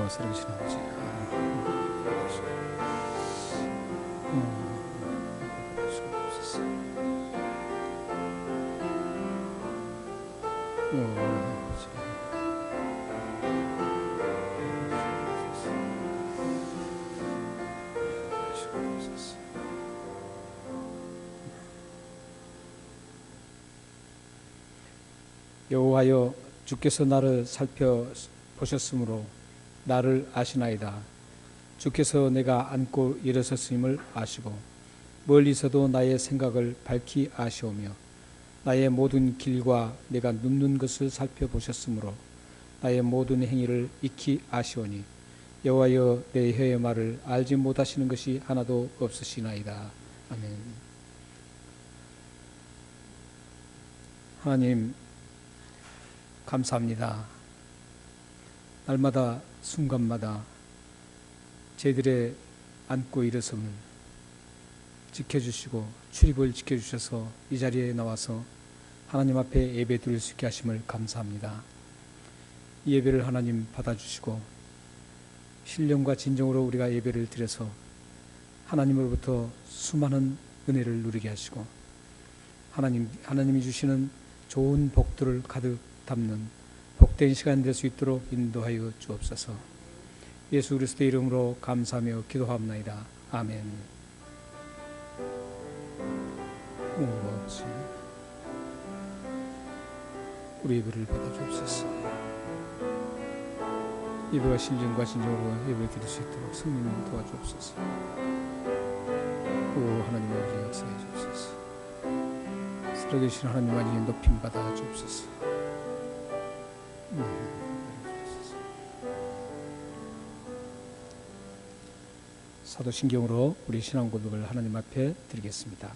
살아계신 아버지, 여호와여, 주께서 나를 살펴보셨으므로 나를 아시나이다. 주께서 내가 앉고 일어섰음을 아시고 멀리서도 나의 생각을 밝히 아시오며 나의 모든 길과 내가 눕는 것을 살펴보셨으므로 나의 모든 행위를 익히 아시오니 여호와여, 내 혀의 말을 알지 못하시는 것이 하나도 없으시나이다. 아멘. 하나님, 감사합니다. 날마다 순간마다 저희들의 앉고 일어섬을 지켜주시고 출입을 지켜주셔서 이 자리에 나와서 하나님 앞에 예배 드릴 수 있게 하심을 감사합니다. 이 예배를 하나님 받아주시고 신령과 진정으로 우리가 예배를 드려서 하나님으로부터 수많은 은혜를 누리게 하시고 하나님이 주시는 좋은 복들을 가득 담는 복된 시간 될 수 있도록 인도하여 주옵소서. 예수 그리스도의 이름으로 감사하며 기도합나이다. 아멘. 우리 예배를 받아주옵소서. 예배가 신령과 진정으로 예배 드릴 수 있도록 성령님 도와주옵소서. 하나님 아버지, 역사해 주옵소서. 살아계신 하나님 아버지, 높임 받아 주옵소서. 사도신경으로 우리 신앙 고백을 하나님 앞에 드리겠습니다.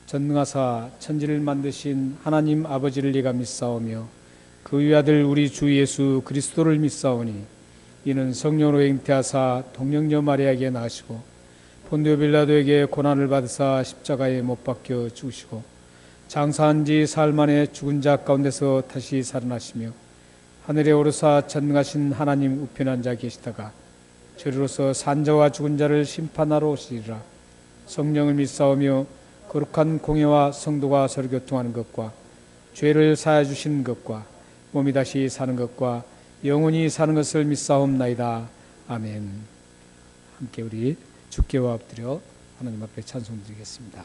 전능하사 천지를 만드신 하나님 아버지를 내가 믿사오며 그 위아들 우리 주 예수 그리스도를 믿사오니 이는 성령으로 잉태하사 동정녀 마리아에게 나시고 본디오 빌라도에게 고난을 받으사 십자가에 못 박혀 죽으시고 장사한 지 사흘 만에 죽은 자 가운데서 다시 살아나시며 하늘에 오르사 전능하신 하나님 우편에 앉아 계시다가 저리로서 산자와 죽은 자를 심판하러 오시리라. 성령을 믿사오며 거룩한 공예와 성도가 서로 교통하는 것과 죄를 사하여 주시는 것과 몸이 다시 사는 것과 영원히 사는 것을 믿사옵나이다. 아멘. 함께 우리 주께 엎드려 하나님 앞에 찬송 드리겠습니다.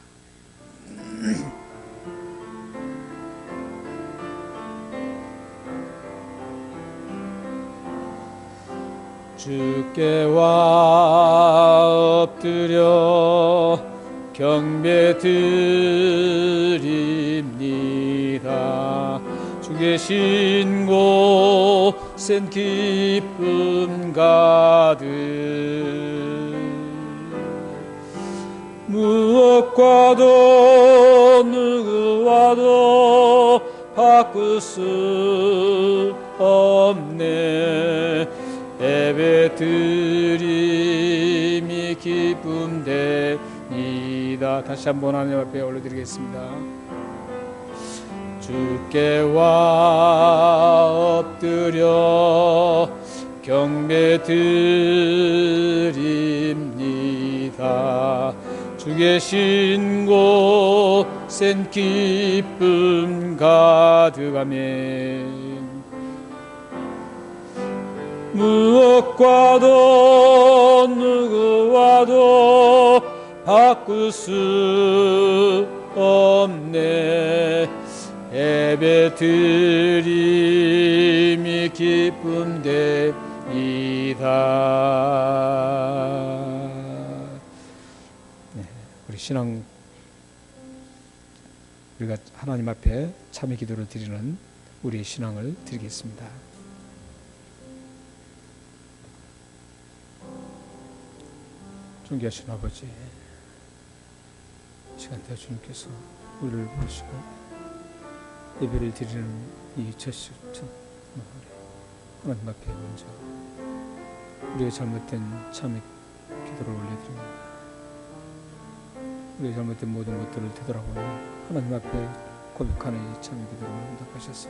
주께와 엎드려 경배드립니다. 주 계신 곳엔 기쁨 가득 무엇과도 누구와도 바꿀 수 없네. 예배 드림이 기쁨되이다. 다시 한번 하나님 앞에 올려드리겠습니다. 주께와 엎드려 경배드립니다. 주 계신 곳엔 기쁨 가득하며 무엇과도 누구와도 바꿀 수 없네. 예배 드림이 기쁨되이다. 우리 신앙, 우리가 하나님 앞에 참회 기도를 드리는 우리의 신앙을 드리겠습니다. 존귀하신 아버지, 시간대 주님께서 우리를 보시고 예배를 드리는 이 첫 하나님 앞에 먼저 우리의 잘못된 참회 기도를 올려드립니다. 우리의 잘못된 모든 것들을 되돌아보며 하나님 앞에 고백하는 이 참회 기도를 응답하셔서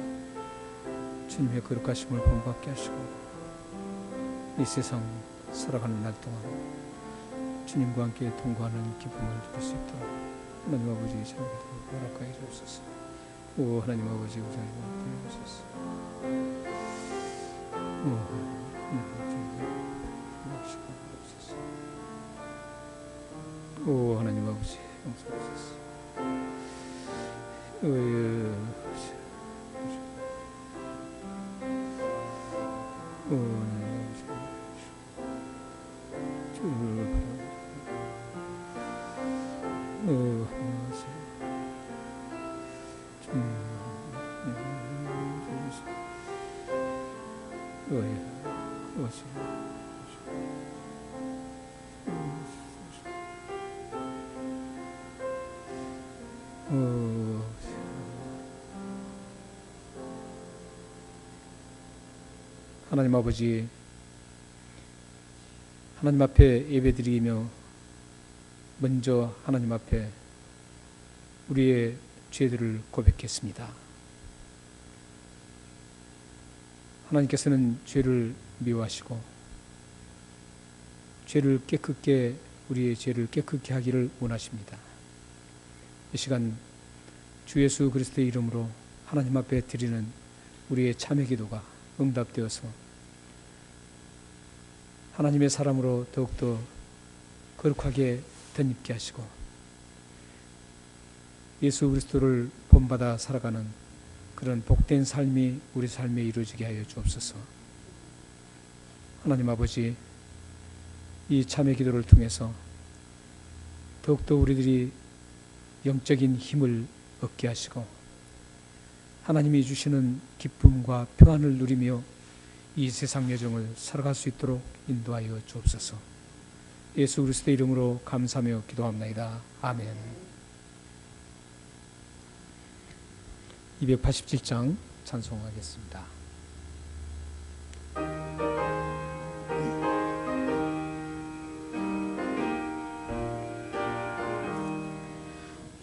주님의 거룩하심을 본받게 하시고 이 세상 살아가는 날 동안 주님과 함께 동거하는 기쁨을 누릴 수 있도록 하나님 아버지 참기도 허락하여 주옵소서. 오 하나님 아버지 우상과 되옵소서. 오 하나님 아버지 용서하소서. 하나님 아버지, 하나님 앞에 예배드리며 먼저 하나님 앞에 우리의 죄들을 고백했습니다. 하나님께서는 죄를 미워하시고 우리의 죄를 깨끗게 하기를 원하십니다. 이 시간 주 예수 그리스도의 이름으로 하나님 앞에 드리는 우리의 참회 기도가 응답되어서 하나님의 사람으로 더욱더 거룩하게 덧입게 하시고 예수 그리스도를 본받아 살아가는 그런 복된 삶이 우리 삶에 이루어지게 하여 주옵소서. 하나님 아버지, 이 참회 기도를 통해서 더욱더 우리들이 영적인 힘을 얻게 하시고 하나님이 주시는 기쁨과 평안을 누리며 이 세상 여정을 살아갈 수 있도록 인도하여 주옵소서. 예수 그리스도의 이름으로 감사하며 기도합나이다. 아멘. 287장 찬송하겠습니다.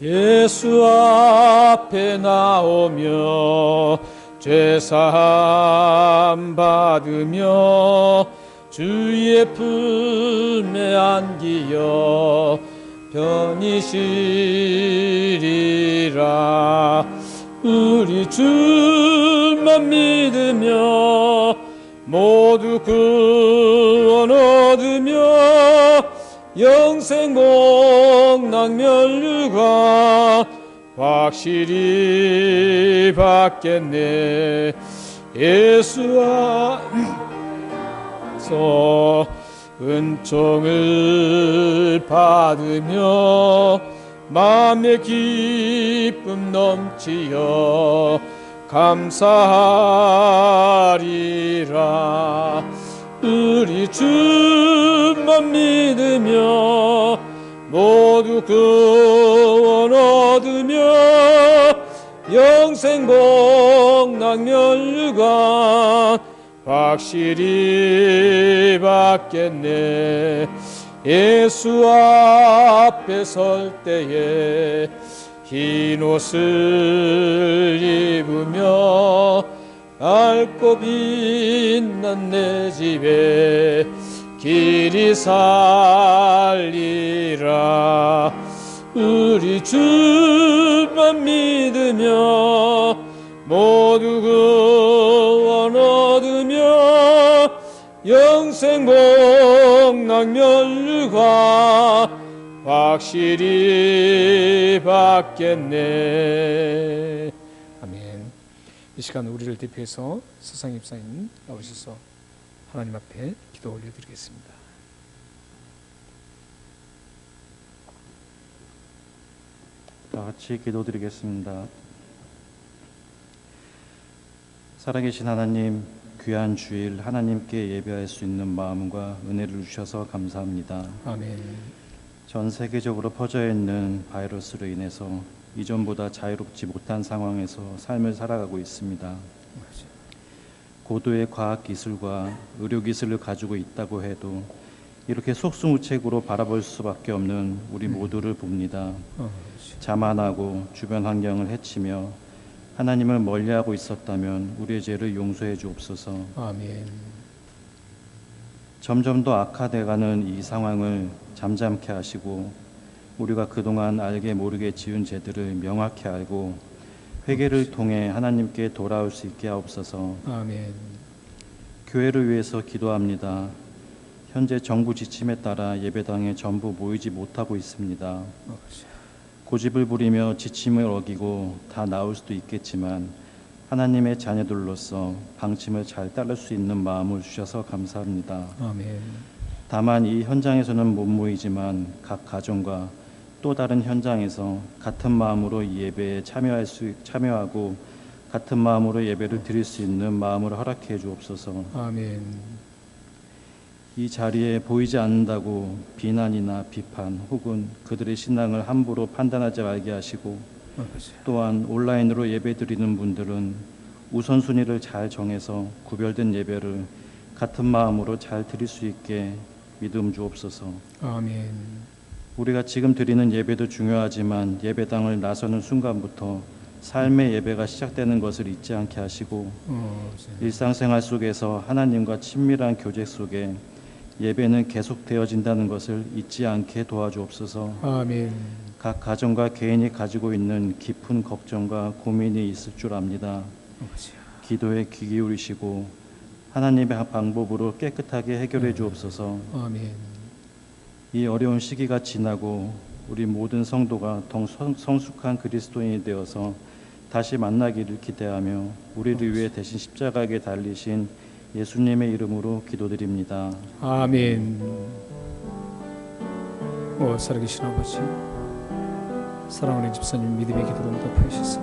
예수 앞에 나오며 죄사함 받으며 주의 품에 안기어 편히 쉬리라. 우리 주만 믿으며 모두 구원 얻으며 영생 복락 면류관 확실히 받겠네. 예수 앞에서 은총을 받으며 마음의 기쁨 넘치어 감사하리라. 우리 주만 믿으며 모두 구원 얻으며 영생 복락 면류관 확실히 받겠네. 예수 앞에 설 때에 흰 옷을 입으며 밝고 빛난 내 집에 길이 살리라. 우리 주만 믿으며 모두 구원 얻으며 영생 복락 면류관 확실히 받겠네. 아멘. 이 시간 우리를 대표해서 서상 입사님 나오셔서 하나님 앞에 기도 올려드리겠습니다. 다 같이 기도드리겠습니다. 살아계신 하나님, 귀한 주일 하나님께 예배할 수 있는 마음과 은혜를 주셔서 감사합니다. 아멘. 전 세계적으로 퍼져 있는 바이러스로 인해서 이전보다 자유롭지 못한 상황에서 삶을 살아가고 있습니다. 고도의 과학기술과 의료기술을 가지고 있다고 해도 이렇게 속수무책으로 바라볼 수밖에 없는 우리 모두를 봅니다. 자만하고 주변 환경을 해치며 하나님을 멀리하고 있었다면 우리의 죄를 용서해 주옵소서. 아멘. 점점 더 악화돼가는 이 상황을 잠잠케 하시고 우리가 그동안 알게 모르게 지은 죄들을 명확히 알고 회개를 통해 하나님께 돌아올 수 있게 하옵소서. 아멘. 교회를 위해서 기도합니다. 현재 정부 지침에 따라 예배당에 전부 모이지 못하고 있습니다. 고집을 부리며 지침을 어기고 다 나올 수도 있겠지만 하나님의 자녀들로서 방침을 잘 따를 수 있는 마음을 주셔서 감사합니다. 아멘. 다만 이 현장에서는 못 모이지만 각 가정과 또 다른 현장에서 같은 마음으로 이 예배에 참여하고 같은 마음으로 예배를 드릴 수 있는 마음을 허락해 주옵소서. 아멘. 이 자리에 보이지 않는다고 비난이나 비판 혹은 그들의 신앙을 함부로 판단하지 말게 하시고 또한 온라인으로 예배 드리는 분들은 우선순위를 잘 정해서 구별된 예배를 같은 마음으로 잘 드릴 수 있게 믿음 주옵소서. 아멘. 우리가 지금 드리는 예배도 중요하지만 예배당을 나서는 순간부터 삶의 예배가 시작되는 것을 잊지 않게 하시고 일상생활 속에서 하나님과 친밀한 교제 속에 예배는 계속되어진다는 것을 잊지 않게 도와주옵소서. 아멘. 각 가정과 개인이 가지고 있는 깊은 걱정과 고민이 있을 줄 압니다. 기도에 귀 기울이시고 하나님의 방법으로 깨끗하게 해결해 주옵소서. 아멘. 이 어려운 시기가 지나고 우리 모든 성도가 더 성숙한 그리스도인이 되어서 다시 만나기를 기대하며 우리를 위해 대신 십자가에 달리신 예수님의 이름으로 기도드립니다. 아멘. 살아계신 아버지, 사랑하는 집사님 믿음의 기도로 응답하셔서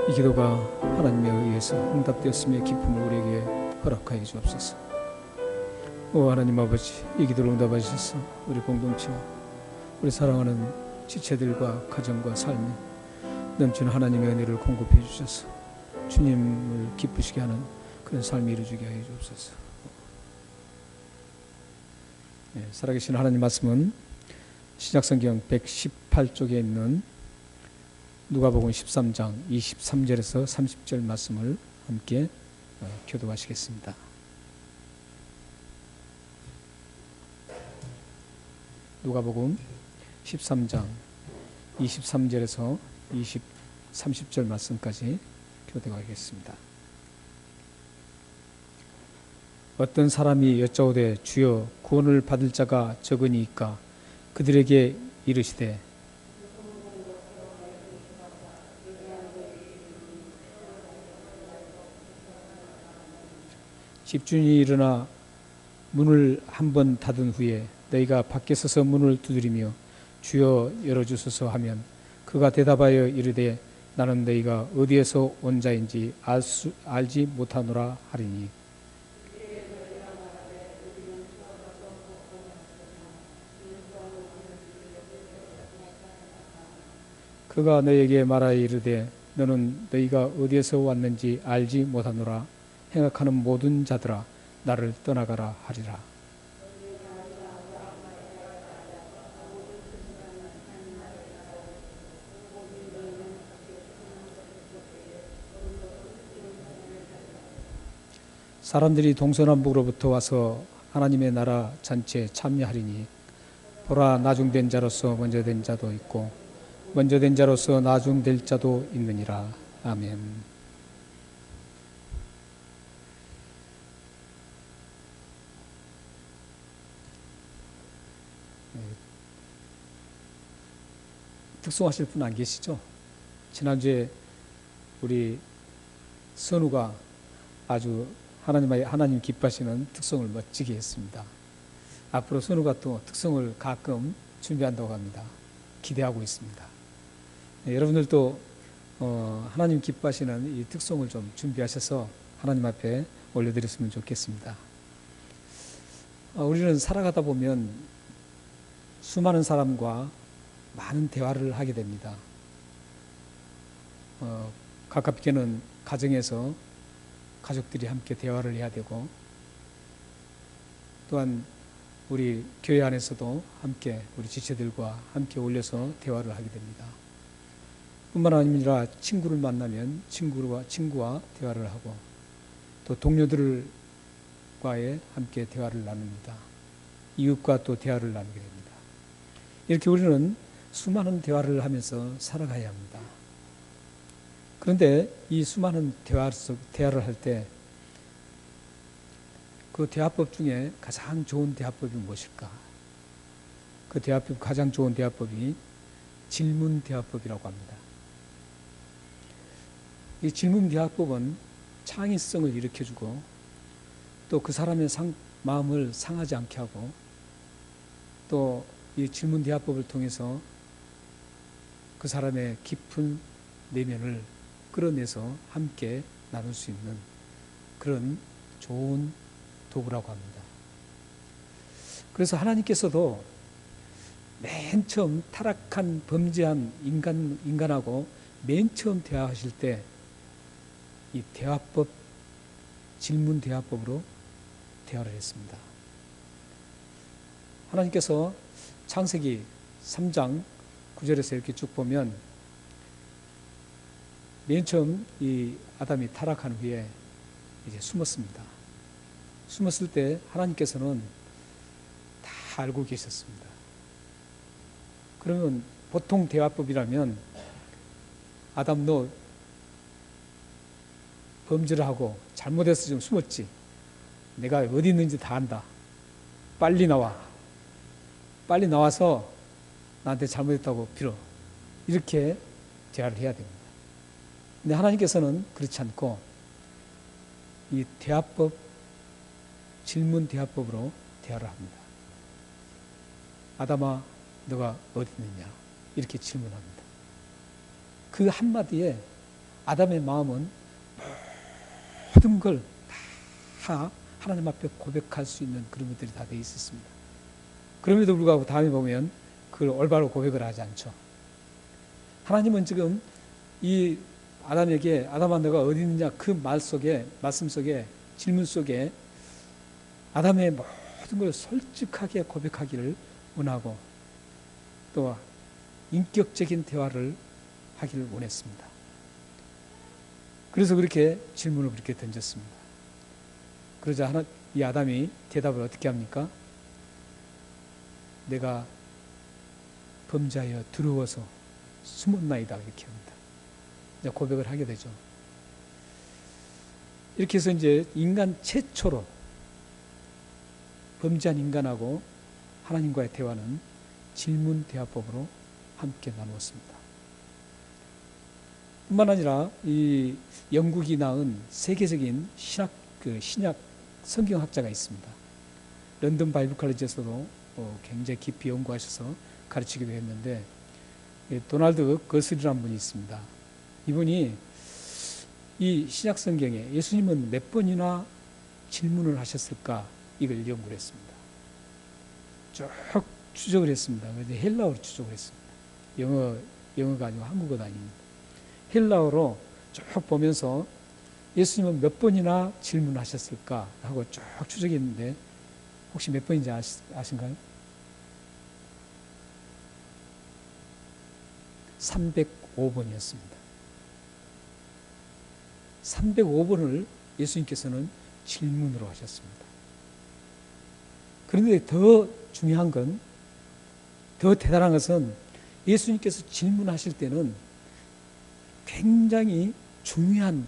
이 기도가 하나님에 의해서 응답되었음의 기쁨을 우리에게 허락하여 주옵소서. 하나님 아버지, 이 기도를 응답하셔서 우리 공동체와 우리 사랑하는 지체들과 가정과 삶에 넘치는 하나님의 은혜를 공급해 주셔서 주님을 기쁘시게 하는 그런 삶이 이루어지게 하여 주옵소서. 살아계신 하나님 말씀은 신약성경 118쪽에 있는 누가복음 13장 23절에서 30절 말씀을 함께 교도하시겠습니다. 누가복음 13장 23절에서 30절 말씀까지 교도하겠습니다. 어떤 사람이 여짜오되 주여 구원을 받을 자가 적으니이까 그들에게 이르시되 집주인이 일어나 문을 한 번 닫은 후에 너희가 밖에 서서 문을 두드리며 주여 열어주소서 하면 그가 대답하여 이르되 나는 너희가 어디에서 온 자인지 알지 못하노라 하리니 그가 너희에게 말하여 이르되 너는 너희가 어디에서 왔는지 알지 못하노라 행악하는 모든 자들아 나를 떠나가라 하리라. 사람들이 동서남북으로부터 와서 하나님의 나라 잔치에 참여하리니 보라 나중된 자로서 먼저 된 자도 있고 먼저 된 자로서 나중될 자도 있느니라. 아멘. 특송하실 분 안 계시죠? 지난주에 우리 선우가 아주 하나님 기뻐하시는 특송을 멋지게 했습니다. 앞으로 선우가 또 특송을 가끔 준비한다고 합니다. 기대하고 있습니다. 여러분들도 하나님 기뻐하시는 이 특송을 좀 준비하셔서 하나님 앞에 올려드렸으면 좋겠습니다. 우리는 살아가다 보면 수많은 사람과 많은 대화를 하게 됩니다. 가깝게는 가정에서 가족들이 함께 대화를 해야 되고 또한 우리 교회 안에서도 함께 우리 지체들과 함께 올려서 대화를 하게 됩니다. 뿐만 아니라 친구를 만나면 친구와 대화를 하고 또 동료들을 이웃과의 함께 대화를 나눕니다. 이웃과 또 대화를 나누게 됩니다. 이렇게 우리는 수많은 대화를 하면서 살아가야 합니다. 그런데 이 수많은 대화를 할 때 그 대화법 중에 가장 좋은 대화법이 무엇일까? 그 대화법, 가장 좋은 대화법이 질문 대화법이라고 합니다. 이 질문 대화법은 창의성을 일으켜주고 또 그 사람의 마음을 상하지 않게 하고 또 이 질문 대화법을 통해서 그 사람의 깊은 내면을 끌어내서 함께 나눌 수 있는 그런 좋은 도구라고 합니다. 그래서 하나님께서도 맨 처음 타락한 범죄한 인간하고 맨 처음 대화하실 때 이 대화법, 질문 대화법으로 대화를 했습니다. 하나님께서 창세기 3장 9절에서 이렇게 쭉 보면 맨 처음 이 아담이 타락한 후에 이제 숨었습니다. 숨었을 때 하나님께서는 다 알고 계셨습니다. 그러면 보통 대화법이라면 아담 너 범죄를 하고 잘못해서 좀 숨었지. 내가 어디 있는지 다 안다. 빨리 나와. 빨리 나와서 나한테 잘못했다고 빌어. 이렇게 대화를 해야 됩니다. 근데 하나님께서는 그렇지 않고 이 대화법, 질문 대화법으로 대화를 합니다. 아담아, 너가 어디 있느냐? 이렇게 질문합니다. 그 한마디에 아담의 마음은 모든 걸 다 하나님 앞에 고백할 수 있는 그런 것들이 다 되어 있었습니다. 그럼에도 불구하고 다음에 보면 그걸 올바로 고백을 하지 않죠. 하나님은 지금 이 아담에게 아담아 너가 어디 있느냐 그 말씀 속에 질문 속에 아담의 모든 걸 솔직하게 고백하기를 원하고 또 인격적인 대화를 하기를 원했습니다. 그래서 그렇게 질문을 그렇게 던졌습니다. 그러자 이 아담이 대답을 어떻게 합니까? 내가 범죄하여 두려워서 숨었나이다 이렇게 합니다. 이제 고백을 하게 되죠. 이렇게 해서 이제 인간 최초로 범죄한 인간하고 하나님과의 대화는 질문 대화법으로 함께 나누었습니다. 뿐만 아니라 이 영국이 낳은 세계적인 신약 성경학자가 있습니다. 런던 바이블 컬리지에서도 굉장히 깊이 연구하셔서 가르치기도 했는데 도널드 거슬이라는 분이 있습니다. 이분이 이 신약 성경에 예수님은 몇 번이나 질문을 하셨을까 이걸 연구를 했습니다. 쭉 추적을 했습니다. 그런데 헬라어로 추적을 했습니다. 영어가 아니고 한국어도 아닙니다. 헬라어로 쭉 보면서 예수님은 몇 번이나 질문하셨을까 하고 쭉 추적했는데 혹시 몇 번인지 아신가요? 305번이었습니다. 305번을 예수님께서는 질문으로 하셨습니다. 그런데 더 중요한 건, 더 대단한 것은 예수님께서 질문하실 때는 굉장히 중요한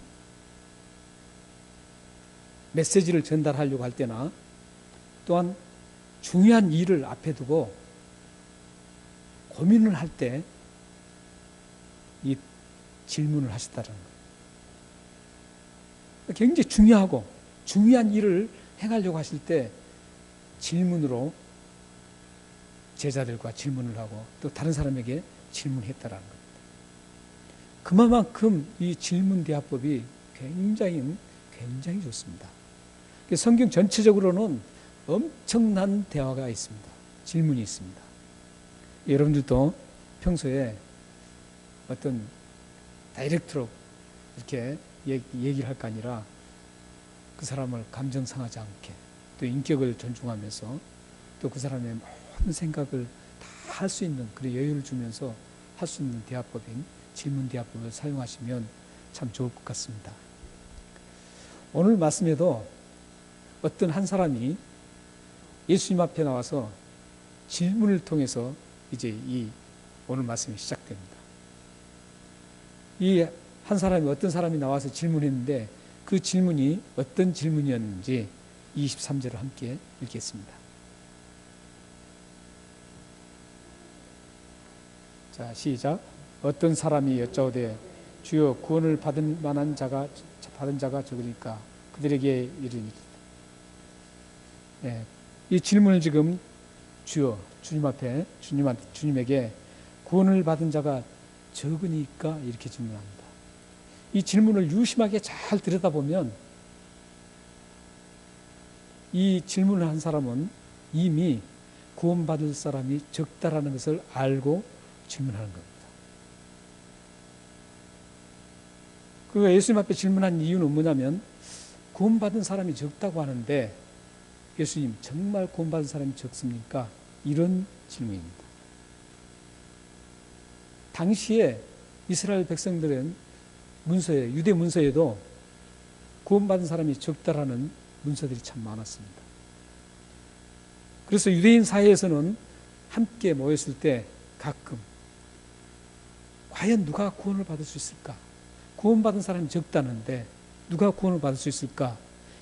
메시지를 전달하려고 할 때나 또한 중요한 일을 앞에 두고 고민을 할 때 이 질문을 하셨다는 거예요. 굉장히 중요하고 중요한 일을 행하려고 하실 때 질문으로 제자들과 질문을 하고 또 다른 사람에게 질문했다라는 겁니다. 그만큼 이 질문 대화법이 굉장히 좋습니다. 성경 전체적으로는 엄청난 대화가 있습니다. 질문이 있습니다. 여러분들도 평소에 어떤 다이렉트로 이렇게 얘기를 할 거 아니라 그 사람을 감정 상하지 않게 또 인격을 존중하면서 또 그 사람의 모든 생각을 다 할 수 있는 그런 여유를 주면서 할 수 있는 대화법인 질문 대화법을 사용하시면 참 좋을 것 같습니다. 오늘 말씀에도 어떤 한 사람이 예수님 앞에 나와서 질문을 통해서 이제 이 오늘 말씀이 시작됩니다. 이 한 사람이 어떤 사람이 나와서 질문했는데 그 질문이 어떤 질문이었는지 23절을 함께 읽겠습니다. 자, 시작. 어떤 사람이 여짜오되 주여 구원을 받은 자가 적으니까 그들에게 이르니. 네, 이 질문을 지금 주여 주님 앞에 주님에게 구원을 받은 자가 적으니까 이렇게 질문합니다. 이 질문을 유심하게 잘 들여다보면 이 질문을 한 사람은 이미 구원받을 사람이 적다라는 것을 알고 질문하는 겁니다. 그가 예수님 앞에 질문한 이유는 뭐냐면 구원받은 사람이 적다고 하는데 예수님 정말 구원받은 사람이 적습니까? 이런 질문입니다. 당시에 이스라엘 백성들은 문서에, 유대 문서에도 구원받은 사람이 적다라는 문서들이 참 많았습니다. 그래서 유대인 사회에서는 함께 모였을 때 가끔 과연 누가 구원을 받을 수 있을까? 구원받은 사람이 적다는데 누가 구원을 받을 수 있을까?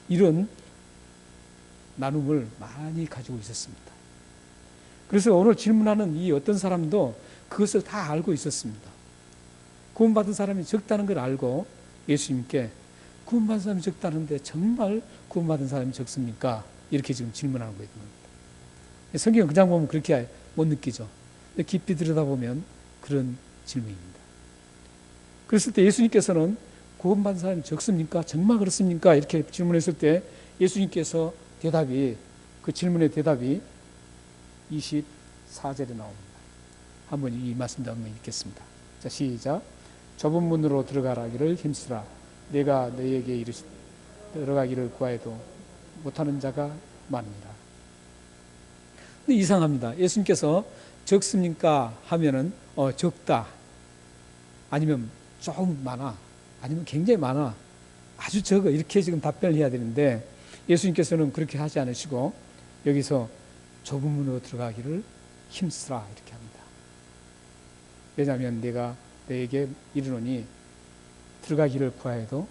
이런 나눔을 많이 가지고 있었습니다. 그래서 오늘 질문하는 이 어떤 사람도 그것을 다 알고 있었습니다. 구원받은 사람이 적다는 걸 알고 예수님께 구원받은 사람이 적다는데 정말 구원받은 사람이 적습니까? 이렇게 지금 질문하는 거예요. 성경은 그냥 보면 그렇게 못 느끼죠. 근데 깊이 들여다보면 그런 질문입니다. 그랬을 때 예수님께서는 구원받은 사람이 적습니까? 정말 그렇습니까? 이렇게 질문했을 때 예수님께서 그 질문의 대답이 24절에 나옵니다. 한번 이 말씀도 한번 읽겠습니다. 자, 시작. 좁은 문으로 들어가라기를 힘쓰라. 내가 너희에게 들어가기를 구하여도 못하는 자가 많으니라. 근데 이상합니다. 예수님께서 적습니까? 하면은 적다. 아니면 조금 많아. 아니면 굉장히 많아. 아주 적어. 이렇게 지금 답변을 해야 되는데 예수님께서는 그렇게 하지 않으시고 여기서 좁은 문으로 들어가기를 힘쓰라 이렇게 합니다. 왜냐하면 내가 너에게 이르노니 들어가기를 구하여도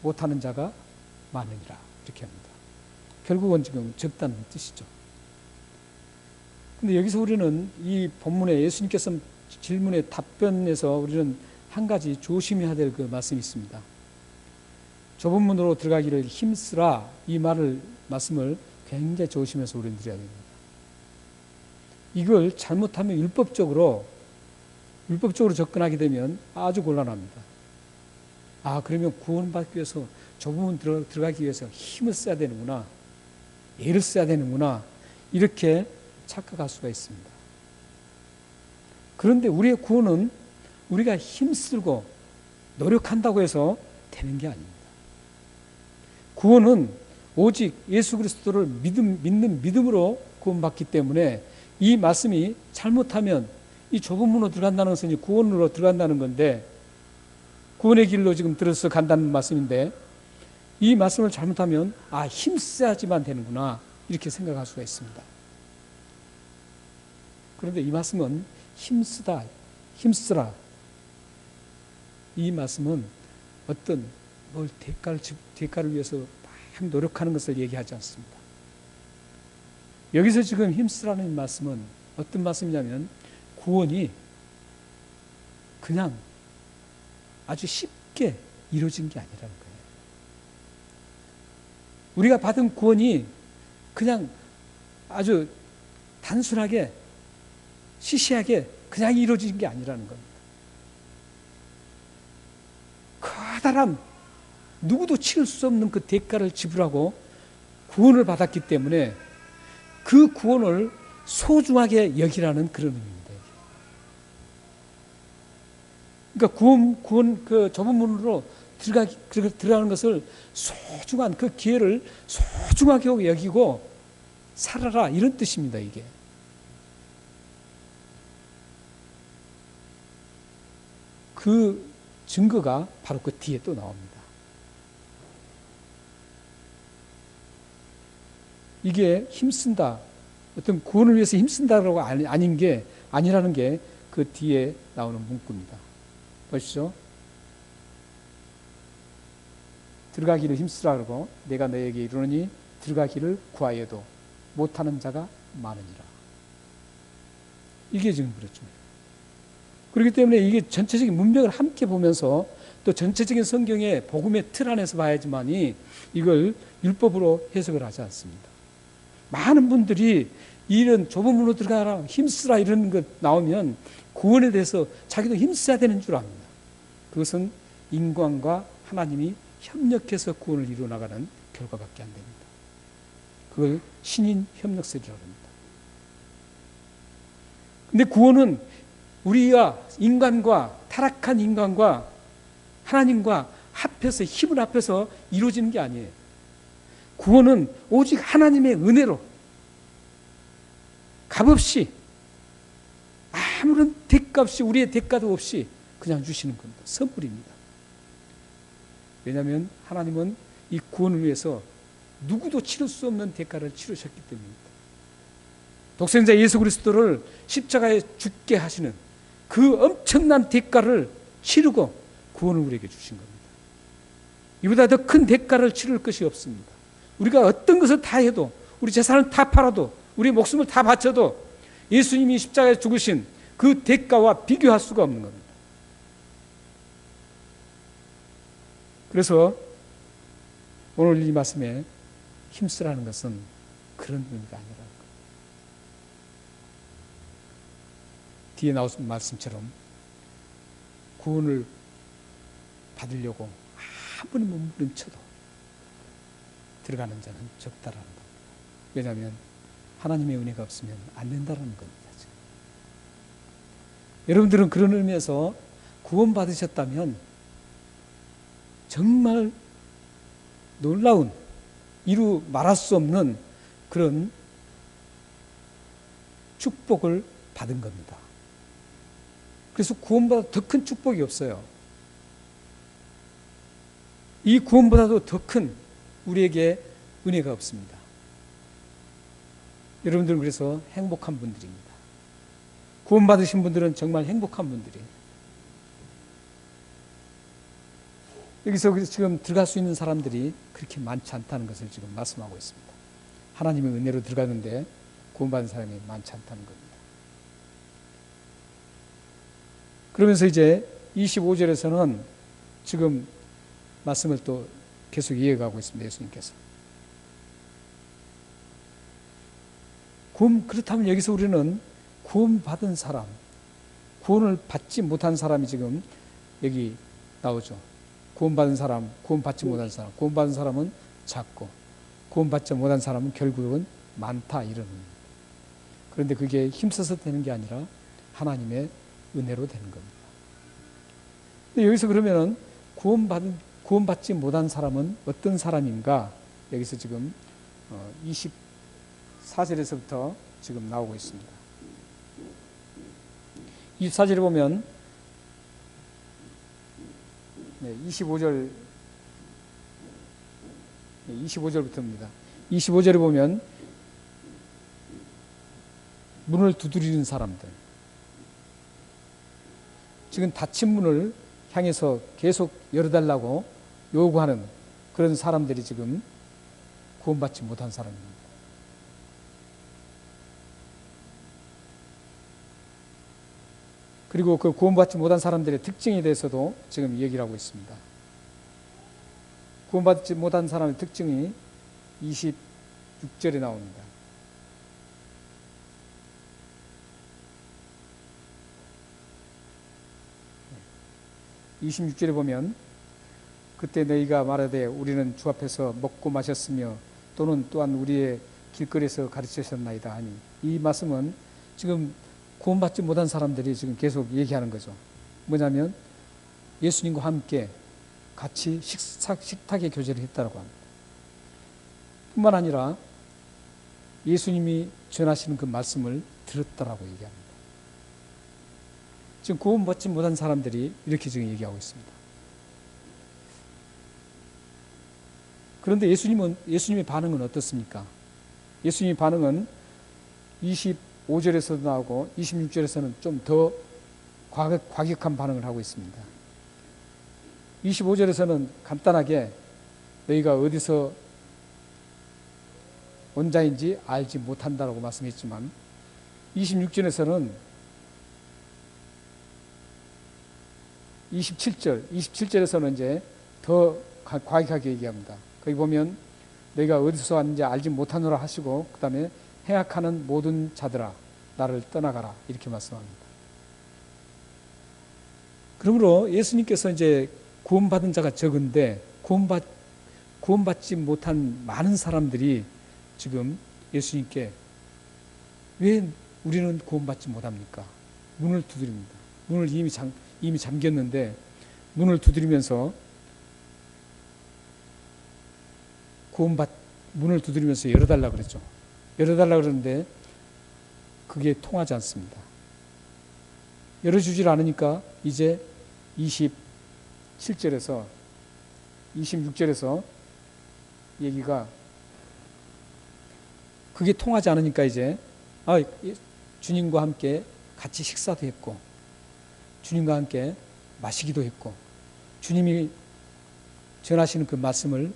못하는 자가 많으니라 이렇게 합니다. 결국은 지금 적다는 뜻이죠. 근데 여기서 우리는 이 본문에 예수님께서 질문의 답변에서 우리는 한 가지 조심해야 될 그 말씀이 있습니다. 좁은 문으로 들어가기를 힘쓰라 이 말씀을 굉장히 조심해서 우리는 드려야 됩니다. 이걸 잘못하면 율법적으로 접근하게 되면 아주 곤란합니다. 그러면 구원받기 위해서 좁은 문 들어가기 위해서 힘을 써야 되는구나. 애를 써야 되는구나. 이렇게 착각할 수가 있습니다. 그런데 우리의 구원은 우리가 힘쓰고 노력한다고 해서 되는 게 아닙니다. 구원은 오직 예수 그리스도를 믿는 믿음으로 구원받기 때문에 이 말씀이 잘못하면 이 좁은 문으로 들어간다는 것은 구원으로 들어간다는 건데 구원의 길로 지금 들어서 간다는 말씀인데 이 말씀을 잘못하면 힘써야지만 되는구나 이렇게 생각할 수가 있습니다. 그런데 이 말씀은 힘쓰라 이 말씀은 어떤 대가를 위해서 막 노력하는 것을 얘기하지 않습니다. 여기서 지금 힘쓰라는 말씀은 어떤 말씀이냐면 구원이 그냥 아주 쉽게 이루어진 게 아니라는 거예요. 우리가 받은 구원이 그냥 아주 단순하게 시시하게 그냥 이루어진 게 아니라는 겁니다. 커다란 누구도 치를 수 없는 그 대가를 지불하고 구원을 받았기 때문에 그 구원을 소중하게 여기라는 그런 의미입니다. 그러니까 구원 그 좁은 문으로 들어가는 것을 소중한 그 기회를 소중하게 여기고 살아라 이런 뜻입니다. 이게. 그 증거가 바로 그 뒤에 또 나옵니다. 이게 힘쓴다, 어떤 구원을 위해서 힘쓴다라고 아니라는 게 그 뒤에 나오는 문구입니다. 보시죠. 들어가기를 힘쓰라 그러고 내가 너에게 이르노니 들어가기를 구하여도 못하는 자가 많으니라. 이게 지금 그렇죠. 그렇기 때문에 이게 전체적인 문맥을 함께 보면서 또 전체적인 성경의 복음의 틀 안에서 봐야지만이 이걸 율법으로 해석을 하지 않습니다. 많은 분들이 이런 좁은 문으로 들어가라, 힘쓰라 이런 것 나오면 구원에 대해서 자기도 힘써야 되는 줄 압니다. 그것은 인간과 하나님이 협력해서 구원을 이루어 나가는 결과밖에 안 됩니다. 그걸 신인 협력설이라고 합니다. 근데 구원은 우리가 인간과 타락한 인간과 하나님과 합해서 힘을 합해서 이루어지는 게 아니에요. 구원은 오직 하나님의 은혜로 값없이 아무런 대가없이 우리의 대가도 없이 그냥 주시는 겁니다. 선물입니다. 왜냐하면 하나님은 이 구원을 위해서 누구도 치를 수 없는 대가를 치르셨기 때문입니다. 독생자 예수 그리스도를 십자가에 죽게 하시는 그 엄청난 대가를 치르고 구원을 우리에게 주신 겁니다. 이보다 더 큰 대가를 치를 것이 없습니다. 우리가 어떤 것을 다 해도, 우리 재산을 다 팔아도, 우리 목숨을 다 바쳐도 예수님이 십자가에 죽으신 그 대가와 비교할 수가 없는 겁니다. 그래서 오늘 이 말씀에 힘쓰라는 것은 그런 의미가 아니라는 거예요. 뒤에 나온 말씀처럼 구원을 받으려고 아무리 몸부림쳐도 들어가는 자는 적다라는 겁니다. 왜냐하면 하나님의 은혜가 없으면 안 된다는 겁니다. 지금. 여러분들은 그런 의미에서 구원받으셨다면 정말 놀라운, 이루 말할 수 없는 그런 축복을 받은 겁니다. 그래서 구원보다 더 큰 축복이 없어요. 이 구원보다도 더 큰 우리에게 은혜가 없습니다. 여러분들은 그래서 행복한 분들입니다. 구원받으신 분들은 정말 행복한 분들이에요. 여기서 지금 들어갈 수 있는 사람들이 그렇게 많지 않다는 것을 지금 말씀하고 있습니다. 하나님의 은혜로 들어가는데 구원받은 사람이 많지 않다는 겁니다. 그러면서 이제 25절에서는 지금 말씀을 또 계속 이어가고 있습니다. 예수님께서. 그렇다면 여기서 우리는 구원받은 사람, 구원을 받지 못한 사람이 지금 여기 나오죠. 구원받은 사람, 구원받지 못한 사람. 구원받은 사람은 작고 구원받지 못한 사람은 결국은 많다 이런 의미입니다. 그런데 그게 힘써서 되는 게 아니라 하나님의 은혜로 되는 겁니다. 근데 여기서 그러면은 구원받지 못한 사람은 어떤 사람인가? 여기서 지금 24절에서부터 지금 나오고 있습니다. 24절에 보면 25절부터입니다. 25절에 보면 문을 두드리는 사람들, 지금 닫힌 문을 향해서 계속 열어달라고 요구하는 그런 사람들이 지금 구원받지 못한 사람입니다. 그리고 그 구원받지 못한 사람들의 특징에 대해서도 지금 얘기를 하고 있습니다. 구원받지 못한 사람의 특징이 26절에 나옵니다. 26절에 보면 그때 너희가 말하되 우리는 주 앞에서 먹고 마셨으며 또한 우리의 길거리에서 가르치셨나이다 하니, 이 말씀은 지금 구원받지 못한 사람들이 지금 계속 얘기하는 거죠. 뭐냐면 예수님과 함께 같이 식탁의 교제를 했다고 합니다. 뿐만 아니라 예수님이 전하시는 그 말씀을 들었다라고 얘기합니다. 지금 구원받지 못한 사람들이 이렇게 지금 얘기하고 있습니다. 그런데 예수님의 반응은 어떻습니까? 예수님의 반응은 25절에서도 나오고 26절에서는 좀 더 과격한 반응을 하고 있습니다. 25절에서는 간단하게 너희가 어디서 온 자인지 알지 못한다라고 말씀했지만 26절에서는 27절에서는 이제 더 과격하게 얘기합니다. 거기 보면 너희가 어디서 왔는지 알지 못하노라 하시고 그 다음에 행악하는 모든 자들아 나를 떠나가라 이렇게 말씀합니다. 그러므로 예수님께서 이제 구원받은 자가 적은데 구원받지 못한 많은 사람들이 지금 예수님께 왜 우리는 구원받지 못합니까? 문을 두드립니다. 문을 이미 잠겼는데 문을 두드리면서 문을 두드리면서 열어달라 그랬죠. 열어달라 그러는데 그게 통하지 않습니다. 열어주질 않으니까 이제 27절에서 26절에서 얘기가 그게 통하지 않으니까 이제 주님과 함께 같이 식사도 했고 주님과 함께 마시기도 했고 주님이 전하시는 그 말씀을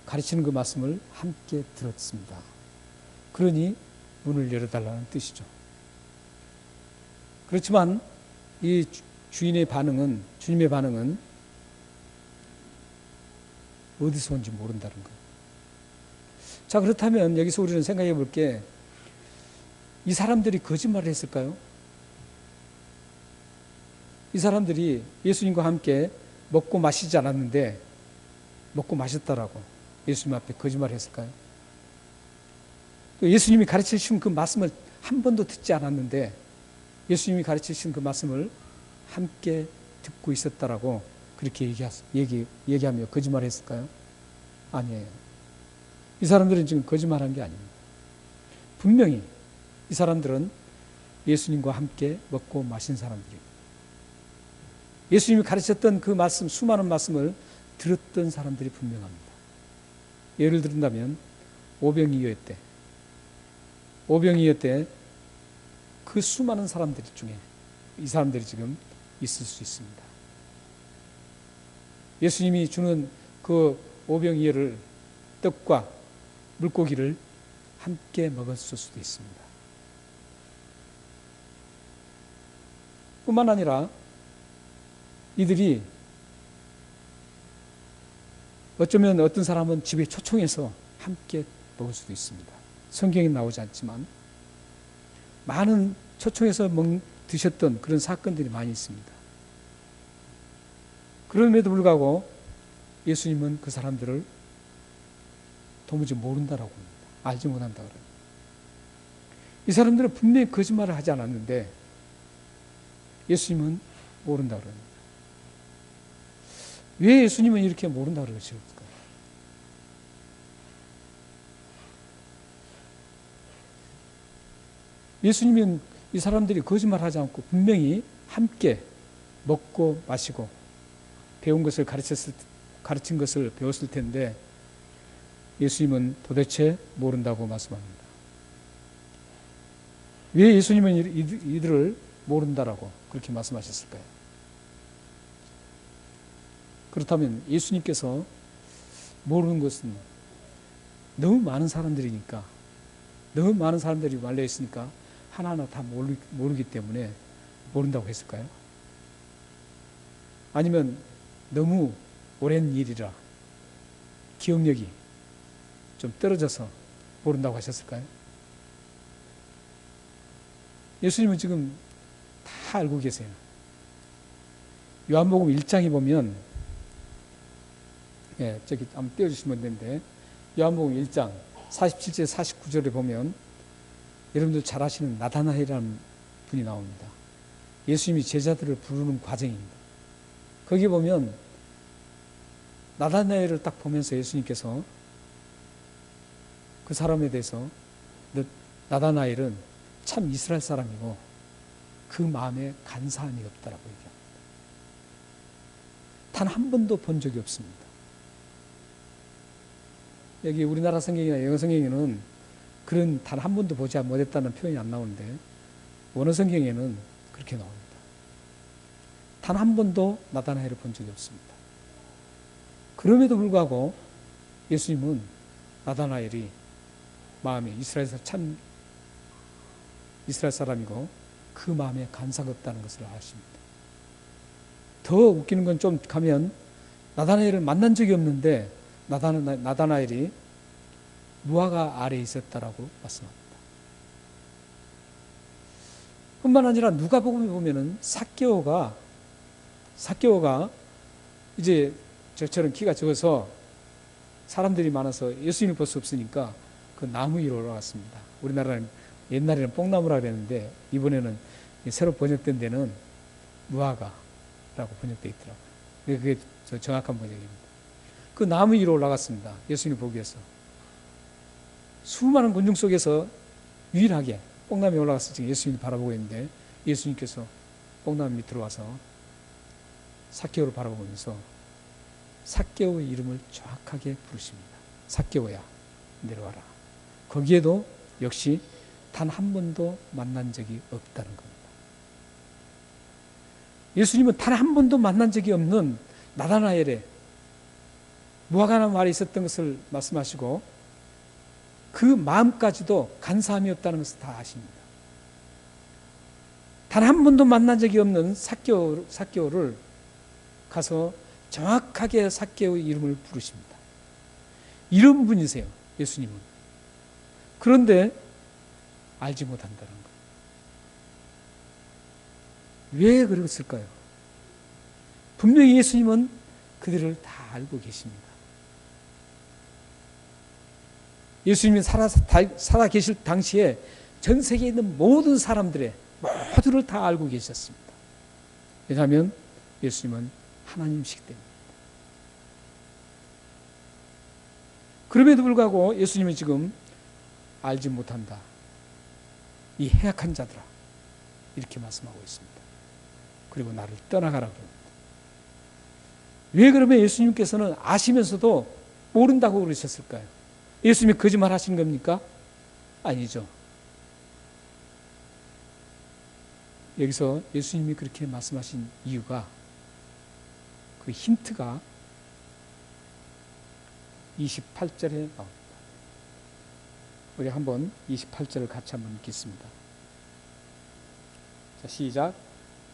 가르치는 그 말씀을 함께 들었습니다. 그러니 문을 열어달라는 뜻이죠. 그렇지만 이 주님의 반응은 어디서 온지 모른다는 거예요. 자, 그렇다면 여기서 우리는 생각해 볼 게 이 사람들이 거짓말을 했을까요? 이 사람들이 예수님과 함께 먹고 마시지 않았는데 먹고 마셨다라고 예수님 앞에 거짓말을 했을까요? 또 예수님이 가르쳐 주신 그 말씀을 한 번도 듣지 않았는데 예수님이 가르쳐 주신 그 말씀을 함께 듣고 있었다라고 그렇게 얘기하며 거짓말을 했을까요? 아니에요. 이 사람들은 지금 거짓말한 게 아닙니다. 분명히 이 사람들은 예수님과 함께 먹고 마신 사람들입니다. 예수님이 가르쳤던 그 말씀, 수많은 말씀을 들었던 사람들이 분명합니다. 예를 들은다면 오병이어 때 그 수많은 사람들 중에 이 사람들이 지금 있을 수 있습니다. 예수님이 주는 그 오병이어를 떡과 물고기를 함께 먹었을 수도 있습니다. 뿐만 아니라 이들이 어쩌면 어떤 사람은 집에 초청해서 함께 먹을 수도 있습니다. 성경에 나오지 않지만 많은 초청해서 드셨던 그런 사건들이 많이 있습니다. 그럼에도 불구하고 예수님은 그 사람들을 도무지 모른다라고 합니다. 알지 못한다고 합니다. 이 사람들은 분명히 거짓말을 하지 않았는데 예수님은 모른다고 합니다. 왜 예수님은 이렇게 모른다고 그러실까요? 예수님은 이 사람들이 거짓말하지 않고 분명히 함께 먹고 마시고 배운 것을 가르친 것을 배웠을 텐데 예수님은 도대체 모른다고 말씀합니다. 왜 예수님은 이들을 모른다라고 그렇게 말씀하셨을까요? 그렇다면 예수님께서 모르는 것은 너무 많은 사람들이니까 너무 많은 사람들이 말려 있으니까 하나하나 다 모르기 때문에 모른다고 했을까요? 아니면 너무 오랜 일이라 기억력이 좀 떨어져서 모른다고 하셨을까요? 예수님은 지금 다 알고 계세요. 요한복음 1장에 보면 저기 한번 띄워주시면 되는데 요한복음 1장 47절 49절에 보면 여러분들 잘 아시는 나다나엘이라는 분이 나옵니다. 예수님이 제자들을 부르는 과정입니다. 거기 보면 나다나엘을 딱 보면서 예수님께서 그 사람에 대해서 나다나엘은 참 이스라엘 사람이고 그 마음에 간사함이 없다라고 얘기합니다. 단 한 번도 본 적이 없습니다. 여기 우리나라 성경이나 영어 성경에는 그런 단 한 번도 보지 못했다는 표현이 안 나오는데 원어 성경에는 그렇게 나옵니다. 단 한 번도 나다나엘을 본 적이 없습니다. 그럼에도 불구하고 예수님은 나다나엘이 마음에 참 이스라엘 사람이고 그 마음에 간사가 없다는 것을 아십니다. 더 웃기는 건 좀 가면 나다나엘을 만난 적이 없는데 나다나엘이 무화과 아래에 있었다라고 말씀합니다. 뿐만 아니라 누가복음에 보면은 삭개오가 이제 저처럼 키가 적어서 사람들이 많아서 예수님을 볼 수 없으니까 그 나무 위로 올라갔습니다. 우리나라는 옛날에는 뽕나무라 그랬는데 이번에는 새로 번역된 데는 무화과라고 번역되어 있더라고요. 그게 정확한 번역입니다. 그 나무 위로 올라갔습니다. 예수님을 보기 위해서. 수많은 군중 속에서 유일하게 뽕나무에 올라가서 지금 예수님을 바라보고 있는데 예수님께서 뽕나무 밑으로 와서 삭개오를 바라보면서 삭개오의 이름을 정확하게 부르십니다. 삭개오야, 내려와라. 거기에도 역시 단 한 번도 만난 적이 없다는 겁니다. 예수님은 단 한 번도 만난 적이 없는 나다나엘의 무화과나무 아래 있었던 것을 말씀하시고 그 마음까지도 간사함이 없다는 것을 다 아십니다. 단 한 번도 만난 적이 없는 삭개오를 가서 정확하게 삭개오의 이름을 부르십니다. 이런 분이세요, 예수님은. 그런데 알지 못한다는 거예요. 왜 그랬을까요? 분명히 예수님은 그들을 다 알고 계십니다. 예수님이 살아 계실 당시에 전 세계에 있는 모든 사람들의 모두를 다 알고 계셨습니다. 왜냐하면 예수님은 하나님이시기 때문입니다. 그럼에도 불구하고 예수님은 지금 알지 못한다. 이 해악한 자들아, 이렇게 말씀하고 있습니다. 그리고 나를 떠나가라 그럽니다. 왜 그러면 예수님께서는 아시면서도 모른다고 그러셨을까요? 예수님이 거짓말 하신 겁니까? 아니죠. 여기서 예수님이 그렇게 말씀하신 이유가, 그 힌트가 28절에 나옵니다. 우리 한번 28절을 같이 한번 읽겠습니다. 자, 시작.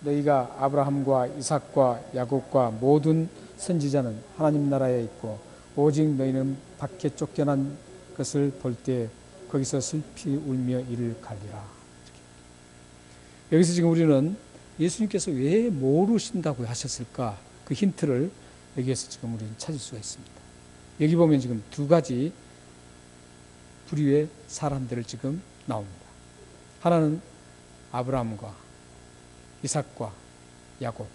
너희가 아브라함과 이삭과 야곱과 모든 선지자는 하나님 나라에 있고 오직 너희는 밖에 쫓겨난 것을 볼 때 거기서 슬피 울며 이를 갈리라. 여기서 지금 우리는 예수님께서 왜 모르신다고 하셨을까? 그 힌트를 여기에서 지금 우리는 찾을 수가 있습니다. 여기 보면 지금 두 가지 부류의 사람들을 지금 나옵니다. 하나는 아브라함과 이삭과 야곱,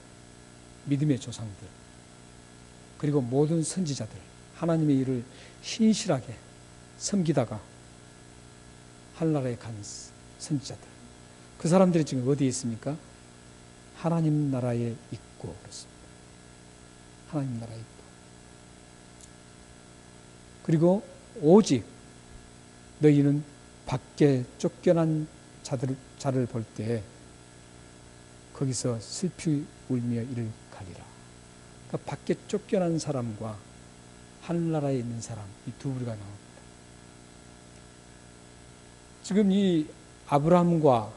믿음의 조상들, 그리고 모든 선지자들, 하나님의 일을 신실하게 섬기다가 하늘나라에 간 선지자들, 그 사람들이 지금 어디에 있습니까? 하나님 나라에 있고 그렇습니다. 하나님 나라에 있고, 그리고 오직 너희는 밖에 쫓겨난 자를 볼 때 거기서 슬피 울며 이를 가리라. 그러니까 밖에 쫓겨난 사람과 하늘나라에 있는 사람, 이 두 부류가 나옵니다. 지금 이 아브라함과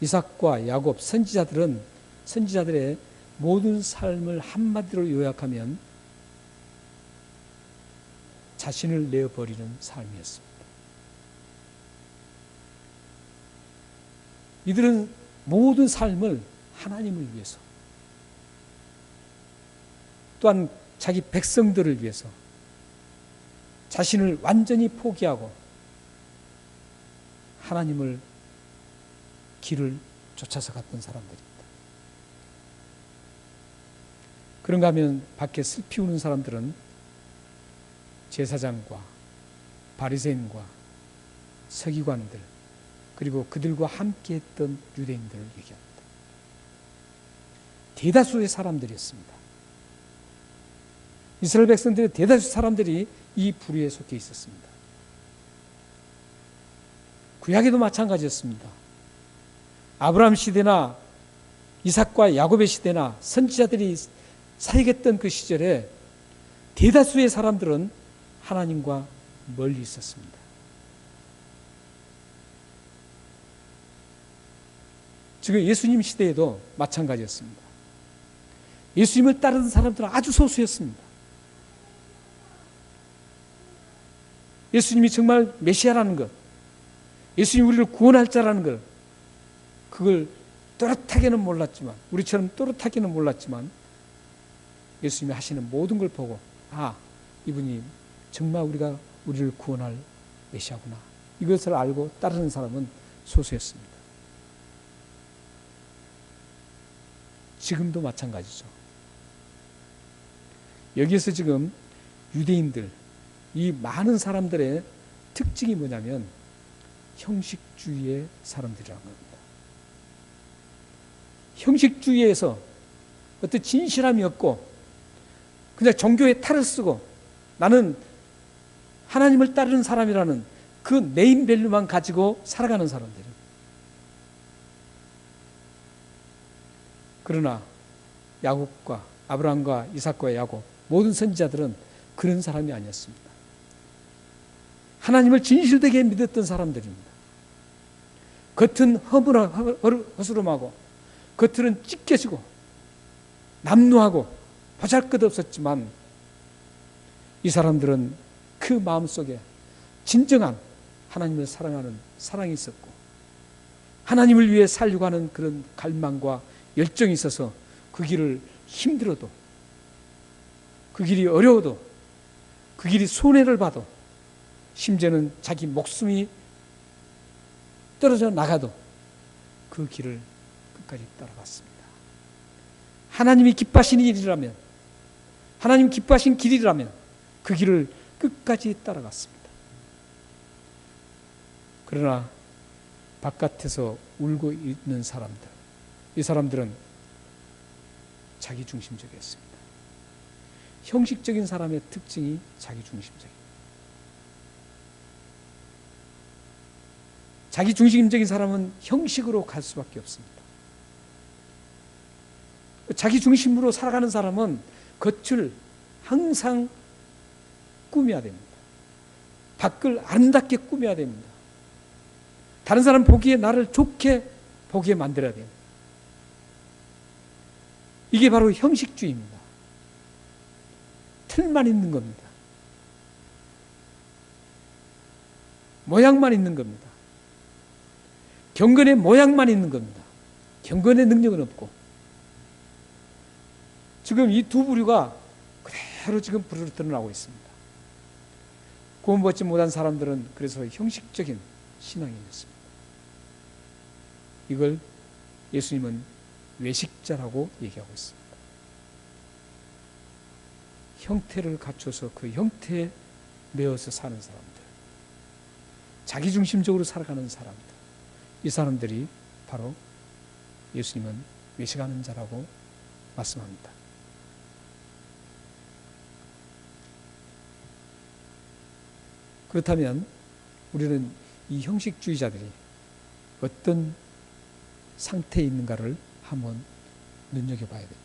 이삭과 야곱 선지자들은 선지자들의 모든 삶을 한마디로 요약하면 자신을 내어버리는 삶이었습니다. 이들은 모든 삶을 하나님을 위해서, 또한 자기 백성들을 위해서 자신을 완전히 포기하고 하나님을 길을 쫓아서 갔던 사람들입니다. 그런가 하면 밖에 슬피 우는 사람들은 제사장과 바리새인과 서기관들, 그리고 그들과 함께 했던 유대인들을 얘기합니다. 대다수의 사람들이었습니다. 이스라엘 백성들의 대다수 사람들이 이 부류에 속해 있었습니다. 구약에도 마찬가지였습니다. 아브라함 시대나 이삭과 야곱의 시대나 선지자들이 사역했던 그 시절에 대다수의 사람들은 하나님과 멀리 있었습니다. 지금 예수님 시대에도 마찬가지였습니다. 예수님을 따르는 사람들은 아주 소수였습니다. 예수님이 정말 메시아라는 것, 예수님이 우리를 구원할 자라는 것, 그걸 또렷하게는 몰랐지만, 우리처럼 또렷하게는 몰랐지만 예수님이 하시는 모든 걸 보고 이분이 정말 우리를 구원할 메시아구나, 이것을 알고 따르는 사람은 소수였습니다. 지금도 마찬가지죠. 여기에서 지금 유대인들, 이 많은 사람들의 특징이 뭐냐면 형식주의의 사람들이라는 겁니다. 형식주의에서 어떤 진실함이 없고 그냥 종교의 탈을 쓰고 나는 하나님을 따르는 사람이라는 그 네임밸류만 가지고 살아가는 사람들이에요. 그러나 야곱과 아브라함과 이삭과 야곱, 모든 선지자들은 그런 사람이 아니었습니다. 하나님을 진실되게 믿었던 사람들입니다. 겉은 허스름하고 겉은 찢겨지고 남루하고 보잘것없었지만 이 사람들은 그 마음속에 진정한 하나님을 사랑하는 사랑이 있었고 하나님을 위해 살려고 하는 그런 갈망과 열정이 있어서 그 길을 힘들어도, 그 길이 어려워도, 그 길이 손해를 봐도, 심지어는 자기 목숨이 떨어져 나가도 그 길을 끝까지 따라갔습니다. 하나님이 기뻐하시는 일이라면, 하나님 기뻐하신 길이라면 그 길을 끝까지 따라갔습니다. 그러나 바깥에서 울고 있는 사람들, 이 사람들은 자기중심적이었습니다. 형식적인 사람의 특징이 자기중심적입니다. 자기중심적인 사람은 형식으로 갈 수밖에 없습니다. 자기중심으로 살아가는 사람은 겉을 항상 꾸며야 됩니다. 밖을 아름답게 꾸며야 됩니다. 다른 사람 보기에 나를 좋게 보게 만들어야 됩니다. 이게 바로 형식주의입니다. 틀만 있는 겁니다. 모양만 있는 겁니다. 경건의 모양만 있는 겁니다. 경건의 능력은 없고, 지금 이 두 부류가 그대로 지금 부르르 드러나고 있습니다. 구원받지 못한 사람들은 그래서 형식적인 신앙이었습니다. 이걸 예수님은 외식자라고 얘기하고 있습니다. 형태를 갖춰서 그 형태에 매어서 사는 사람들, 자기중심적으로 살아가는 사람들, 이 사람들이 바로 예수님은 외식하는 자라고 말씀합니다. 그렇다면 우리는 이 형식주의자들이 어떤 상태에 있는가를 한번 눈여겨봐야 됩니다.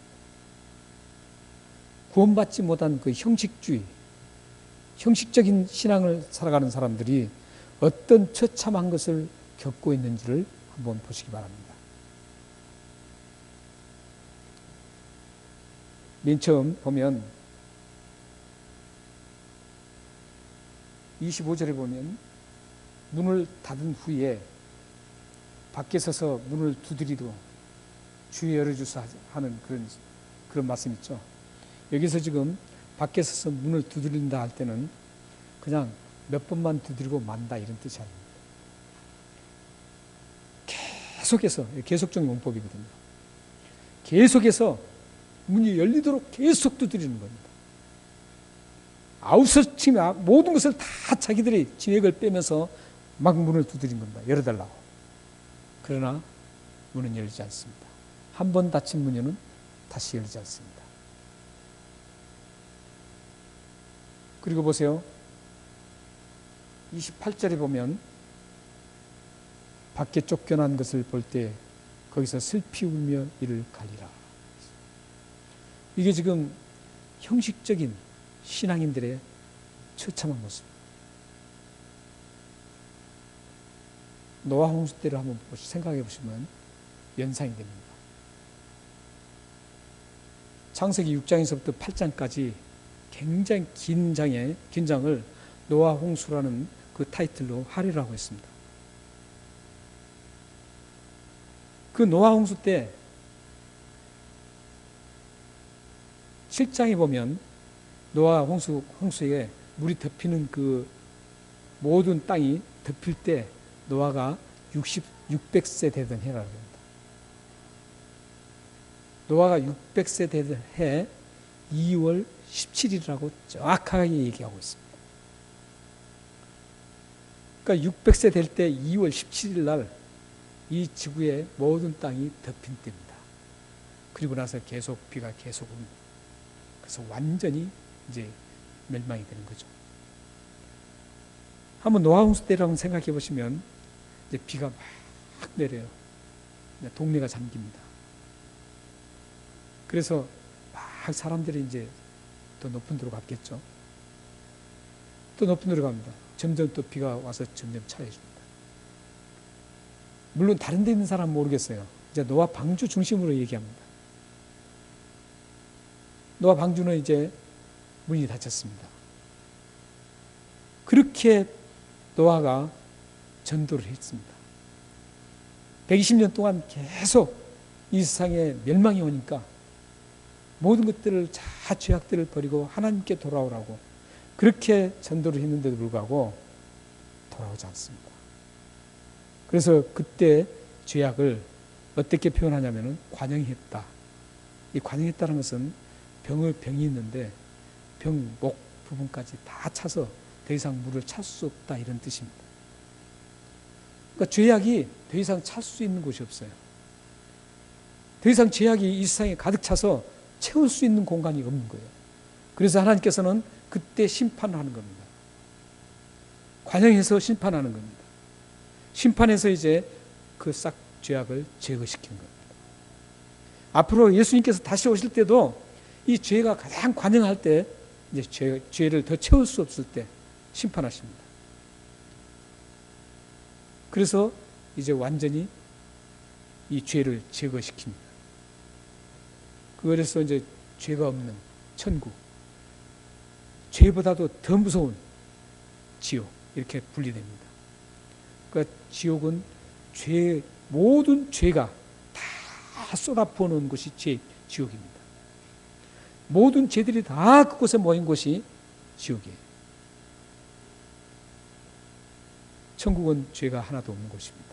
구원받지 못한 그 형식주의, 형식적인 신앙을 살아가는 사람들이 어떤 처참한 것을 겪고 있는지를 한번 보시기 바랍니다. 맨 처음 보면 25절에 보면 문을 닫은 후에 밖에 서서 문을 두드리도 주여 열어주사 하는 그런 말씀 있죠. 여기서 지금 밖에 서서 문을 두드린다 할 때는 그냥 몇 번만 두드리고 만다 이런 뜻이 아닙니다. 계속해서, 계속적 용법이거든요. 계속해서 문이 열리도록 계속 두드리는 겁니다. 아웃서칭 모든 것을 다 자기들이 진액을 빼면서 막 문을 두드린 겁니다. 열어달라고. 그러나 문은 열리지 않습니다. 한 번 닫힌 문은 다시 열리지 않습니다. 그리고 보세요. 28절에 보면 밖에 쫓겨난 것을 볼 때 거기서 슬피 울며 이를 갈리라. 이게 지금 형식적인 신앙인들의 처참한 모습. 노아 홍수 때를 한번 생각해 보시면 연상이 됩니다. 창세기 6장에서부터 8장까지 굉장히 긴 장을 노아 홍수라는 그 타이틀로 할애를 하고 있습니다. 그 노아 홍수 때 7장에 보면 노아 홍수에 물이 덮이는 그 모든 땅이 덮일 때 노아가 600세 되던 해라고 합니다. 노아가 600세 되던 해 2월 17일이라고 정확하게 얘기하고 있습니다. 그러니까 600세 될 때 2월 17일 날 이 지구의 모든 땅이 덮인 때입니다. 그리고 나서 계속 비가 계속 옵니다. 그래서 완전히 이제 멸망이 되는 거죠. 한번 노아 홍수 때라고 생각해 보시면 이제 비가 막 내려요. 동네가 잠깁니다. 그래서 막 사람들이 이제 더 높은 데로 갔겠죠. 또 높은 데로 갑니다. 점점 또 비가 와서 점점 차해집니다. 물론 다른 데 있는 사람은 모르겠어요. 이제 노아 방주 중심으로 얘기합니다. 노아 방주는 이제 문이 닫혔습니다. 그렇게 노아가 전도를 했습니다. 120년 동안 계속 이 세상에 멸망이 오니까 모든 것들을 다 죄악들을 버리고 하나님께 돌아오라고 그렇게 전도를 했는데도 불구하고 돌아오지 않습니다. 그래서 그때 죄악을 어떻게 표현하냐면은 관영했다. 이 관영했다는 것은 병이 있는데 병 목 부분까지 다 차서 더 이상 물을 찰 수 없다 이런 뜻입니다. 그러니까 죄악이 더 이상 찰 수 있는 곳이 없어요. 더 이상 죄악이 이 세상에 가득 차서 채울 수 있는 공간이 없는 거예요. 그래서 하나님께서는 그때 심판하는 겁니다. 관영해서 심판하는 겁니다. 심판해서 이제 그 싹 죄악을 제거시키는 겁니다. 앞으로 예수님께서 다시 오실 때도 이 죄가 가장 관영할 때 이제 죄를 더 채울 수 없을 때 심판하십니다. 그래서 이제 완전히 이 죄를 제거시킵니다. 그래서 이제 죄가 없는 천국, 죄보다도 더 무서운 지옥 이렇게 분리됩니다. 그러니까 지옥은 모든 죄가 다 쏟아부어놓은 곳이 지옥입니다. 모든 죄들이 다 그곳에 모인 곳이 지옥이에요. 천국은 죄가 하나도 없는 곳입니다.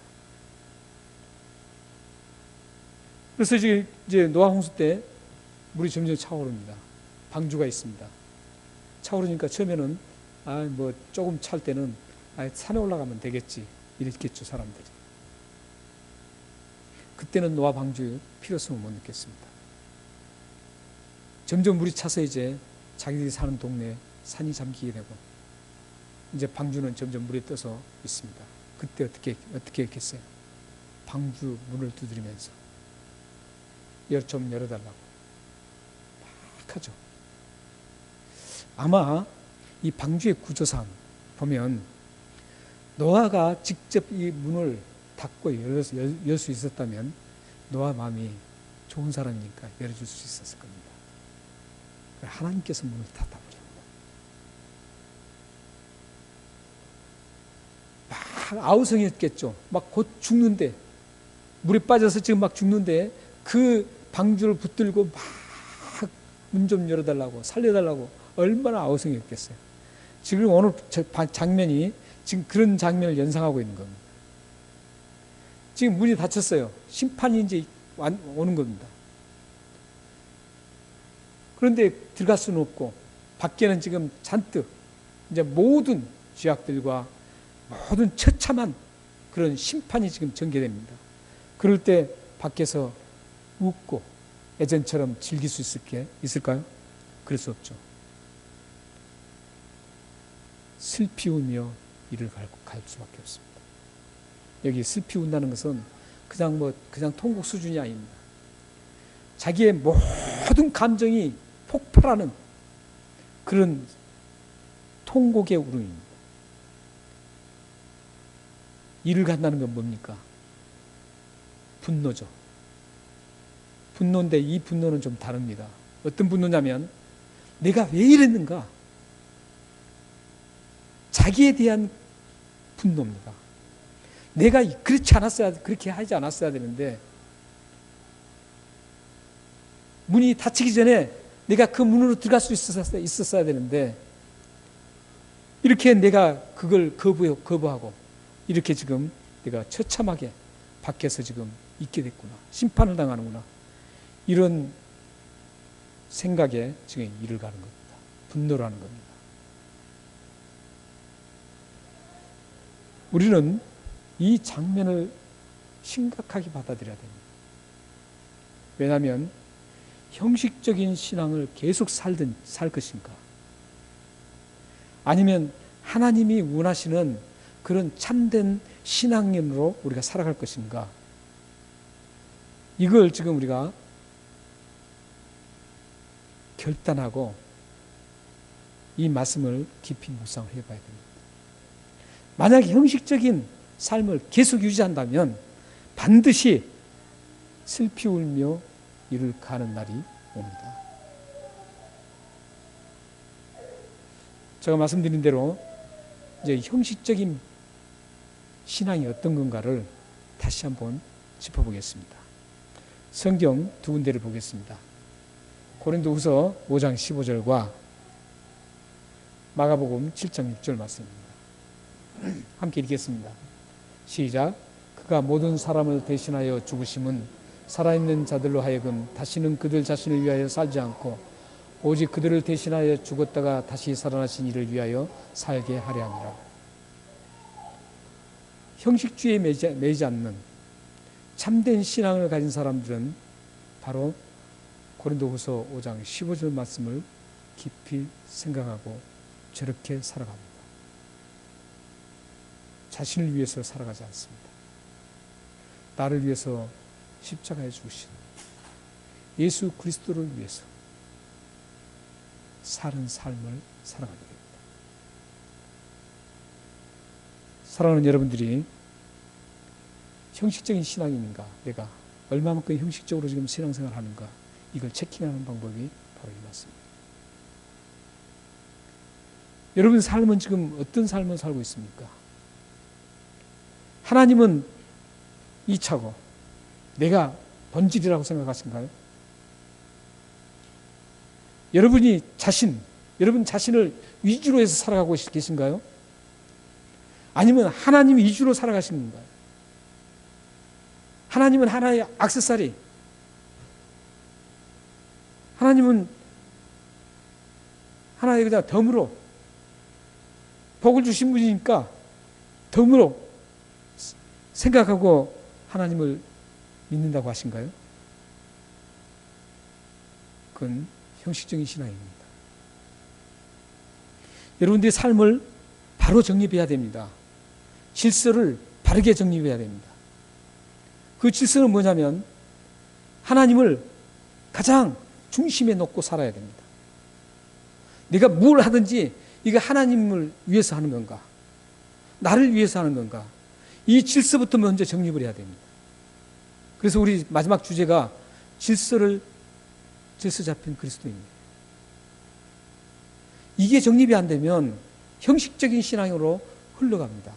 그래서 이제 노아 홍수 때 물이 점점 차오릅니다. 방주가 있습니다. 차오르니까 처음에는 뭐 조금 찰 때는 산에 올라가면 되겠지 이랬겠죠 사람들이. 그때는 노아 방주의 필요성을 못 느꼈습니다. 점점 물이 차서 이제 자기들이 사는 동네에 산이 잠기게 되고 이제 방주는 점점 물에 떠서 있습니다. 그때 어떻게 했겠어요? 방주 문을 두드리면서 좀 열어달라고 막 하죠. 아마 이 방주의 구조상 보면 노아가 직접 이 문을 닫고 열 수 있었다면 노아 마음이 좋은 사람이니까 열어줄 수 있었을 겁니다. 하나님께서 문을 닫아버립니다. 막 아우성이었겠죠. 막 곧 죽는데 물에 빠져서 지금 막 죽는데 그 방주를 붙들고 막 문 좀 열어달라고 살려달라고 얼마나 아우성이었겠어요. 지금 오늘 장면이 지금 그런 장면을 연상하고 있는 겁니다. 지금 문이 닫혔어요. 심판이 이제 오는 겁니다. 그런데 들어갈 수는 없고 밖에는 지금 잔뜩 이제 모든 죄악들과 모든 처참한 그런 심판이 지금 전개됩니다. 그럴 때 밖에서 웃고 예전처럼 즐길 수 있을까요? 그럴 수 없죠. 슬피 울며 이를 갈 수밖에 없습니다. 여기 슬피 운다는 것은 그냥 통곡 수준이 아닙니다. 자기의 모든 감정이 폭발하는 그런 통곡의 울음입니다. 이를 간다는 건 뭡니까? 분노죠. 분노인데 이 분노는 좀 다릅니다. 어떤 분노냐면 내가 왜 이랬는가? 자기에 대한 분노입니다. 내가 그렇게 하지 않았어야 되는데, 문이 닫히기 전에 내가 그 문으로 들어갈 수 있었어야 되는데, 이렇게 내가 그걸 거부하고, 이렇게 지금 내가 처참하게 밖에서 지금 있게 됐구나. 심판을 당하는구나. 이런 생각에 지금 이를 가는 겁니다. 분노라는 겁니다. 우리는 이 장면을 심각하게 받아들여야 됩니다. 왜냐하면 형식적인 신앙을 계속 살 것인가, 아니면 하나님이 원하시는 그런 참된 신앙인으로 우리가 살아갈 것인가, 이걸 지금 우리가 결단하고 이 말씀을 깊이 묵상을 해봐야 됩니다. 만약에 형식적인 삶을 계속 유지한다면 반드시 슬피 울며 이를 가는 날이 옵니다. 제가 말씀드린 대로 이제 형식적인 신앙이 어떤 건가를 다시 한번 짚어보겠습니다. 성경 두 군데를 보겠습니다. 고린도후서 5장 15절과 마가복음 7장 6절 말씀입니다. 함께 읽겠습니다. 시작. 그가 모든 사람을 대신하여 죽으심은 살아있는 자들로 하여금 다시는 그들 자신을 위하여 살지 않고 오직 그들을 대신하여 죽었다가 다시 살아나신 이를 위하여 살게 하려 함이라. 형식주의에 매이지 않는 참된 신앙을 가진 사람들은 바로 고린도후서 5장 15절 말씀을 깊이 생각하고 저렇게 살아갑니다. 자신을 위해서 살아가지 않습니다. 나를 위해서 십자가에 죽으신 예수 그리스도를 위해서 사는 삶을 살아가게 됩니다. 사랑하는 여러분들이 형식적인 신앙인인가, 내가 얼마만큼 형식적으로 지금 신앙생활을 하는가, 이걸 체킹하는 방법이 바로 이 말씀입니다. 여러분 삶은 지금 어떤 삶을 살고 있습니까? 하나님은 2차고 내가 본질이라고 생각하신가요? 여러분 자신을 위주로 해서 살아가고 계신가요? 아니면 하나님 위주로 살아가신 건가요? 하나님은 하나의 액세서리, 하나님은 하나의 그냥 덤으로 복을 주신 분이니까 덤으로 생각하고 하나님을 믿는다고 하신가요? 그건 형식적인 신앙입니다. 여러분들의 삶을 바로 정립해야 됩니다. 질서를 바르게 정립해야 됩니다. 그 질서는 뭐냐면 하나님을 가장 중심에 놓고 살아야 됩니다. 내가 뭘 하든지 이게 하나님을 위해서 하는 건가, 나를 위해서 하는 건가, 이 질서부터 먼저 정립을 해야 됩니다. 그래서 우리 마지막 주제가 질서 잡힌 그리스도인이에요. 이게 정립이 안 되면 형식적인 신앙으로 흘러갑니다.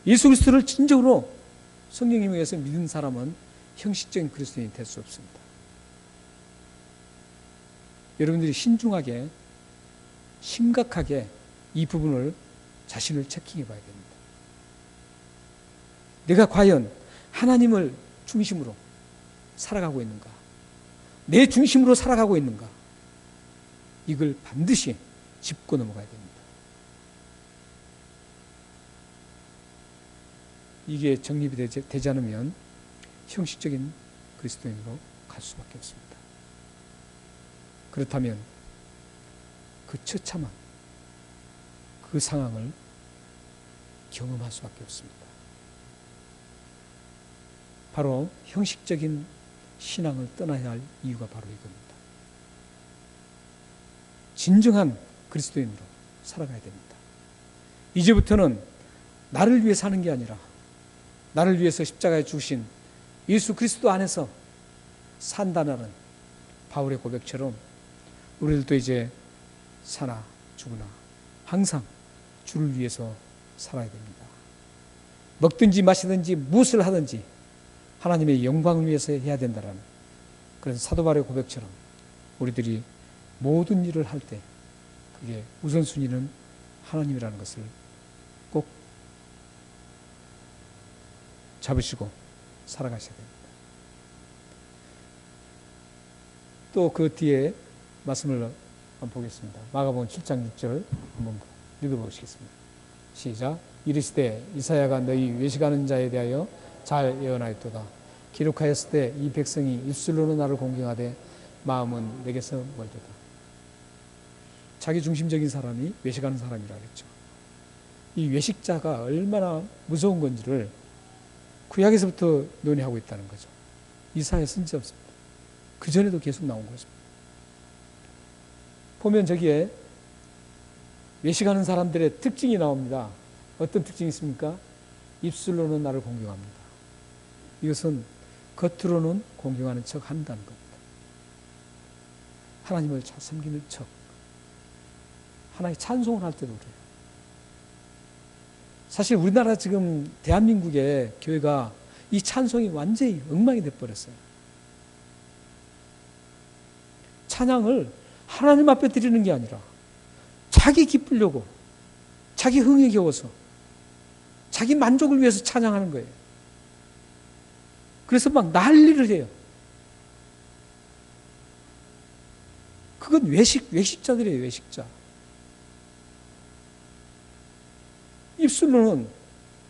예수 그리스도를 진정으로 성령님에 의해서 믿는 사람은 형식적인 그리스도인이 될 수 없습니다. 여러분들이 신중하게, 심각하게 이 부분을 자신을 체킹해 봐야 됩니다. 내가 과연 하나님을 중심으로 살아가고 있는가? 내 중심으로 살아가고 있는가? 이걸 반드시 짚고 넘어가야 됩니다. 이게 정립이 되지 않으면 형식적인 그리스도인으로 갈 수밖에 없습니다. 그렇다면 그 처참한 그 상황을 경험할 수밖에 없습니다. 바로 형식적인 신앙을 떠나야 할 이유가 바로 이겁니다. 진정한 그리스도인으로 살아가야 됩니다. 이제부터는 나를 위해 사는 게 아니라 나를 위해서 십자가에 죽으신 예수 그리스도 안에서 산다는 바울의 고백처럼 우리들도 이제 사나 죽으나 항상 주를 위해서 살아야 됩니다. 먹든지 마시든지 무엇을 하든지 하나님의 영광을 위해서 해야 된다는 그런 사도 바울의 고백처럼 우리들이 모든 일을 할 때 그게 우선순위는 하나님이라는 것을 꼭 잡으시고 살아가셔야 됩니다. 또 그 뒤에 말씀을 한번 보겠습니다. 마가복음 7장 6절 한번 읽어보시겠습니다. 시작. 이르시되 이사야가 너희 외식하는 자에 대하여 잘 예언하였도다. 기록하였을 때 이 백성이 입술로는 나를 공경하되 마음은 내게서 멀도다. 자기 중심적인 사람이 외식하는 사람이라 그랬죠. 이 외식자가 얼마나 무서운 건지를 구약에서부터 논의하고 있다는 거죠. 이사야 쓴지 없습니다. 그 전에도 계속 나온 것입니다. 보면 저기에 외식하는 사람들의 특징이 나옵니다. 어떤 특징이 있습니까? 입술로는 나를 공경합니다. 이것은 겉으로는 공경하는 척 한다는 겁니다. 하나님을 섬기는 척. 하나의 찬송을 할 때도 그래요. 사실 우리나라 지금 대한민국의 교회가 이 찬송이 완전히 엉망이 돼버렸어요. 찬양을 하나님 앞에 드리는 게 아니라 자기 기쁘려고, 자기 흥에 겨워서, 자기 만족을 위해서 찬양하는 거예요. 그래서 막 난리를 해요. 그건 외식자들이에요, 외식자. 입술로는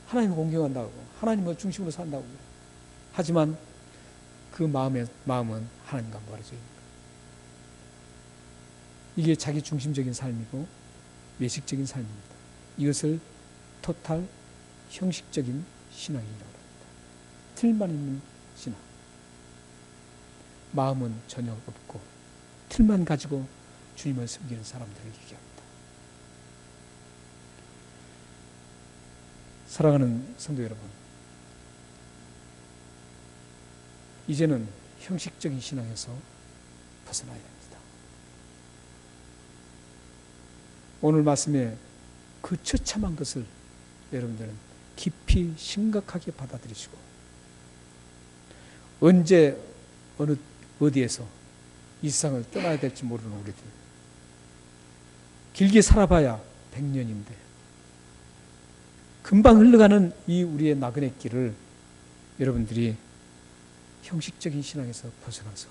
하나님을 공경한다고, 하나님을 중심으로 산다고. 하지만 그 마음은 하나님과 멀어져 있는 거예요. 이게 자기 중심적인 삶이고 외식적인 삶입니다. 이것을 토탈 형식적인 신앙이라고 합니다. 틀만 있는 신앙. 마음은 전혀 없고 틀만 가지고 주님을 섬기는 사람들을 얘기합니다. 사랑하는 성도 여러분, 이제는 형식적인 신앙에서 벗어나야 됩니다. 오늘 말씀에 그 처참한 것을 여러분들은 깊이 심각하게 받아들이시고 언제 어디에서 이 세상을 떠나야 될지 모르는 우리들, 길게 살아봐야 100년인데 금방 흘러가는 이 우리의 나그네 길을 여러분들이 형식적인 신앙에서 벗어나서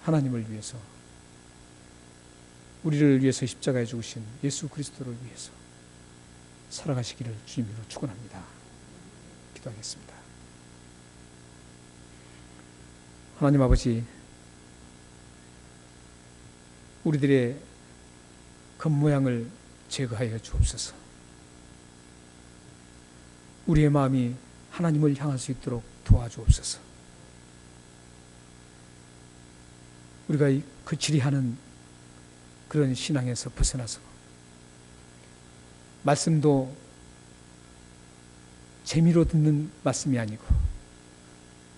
하나님을 위해서, 우리를 위해서 십자가에 죽으신 예수 그리스도를 위해서 살아가시기를 주님으로 축원합니다. 기도하겠습니다. 하나님 아버지, 우리들의 겉모양을 제거하여 주옵소서. 우리의 마음이 하나님을 향할 수 있도록 도와주옵소서. 우리가 그치리하는 그런 신앙에서 벗어나서 말씀도 재미로 듣는 말씀이 아니고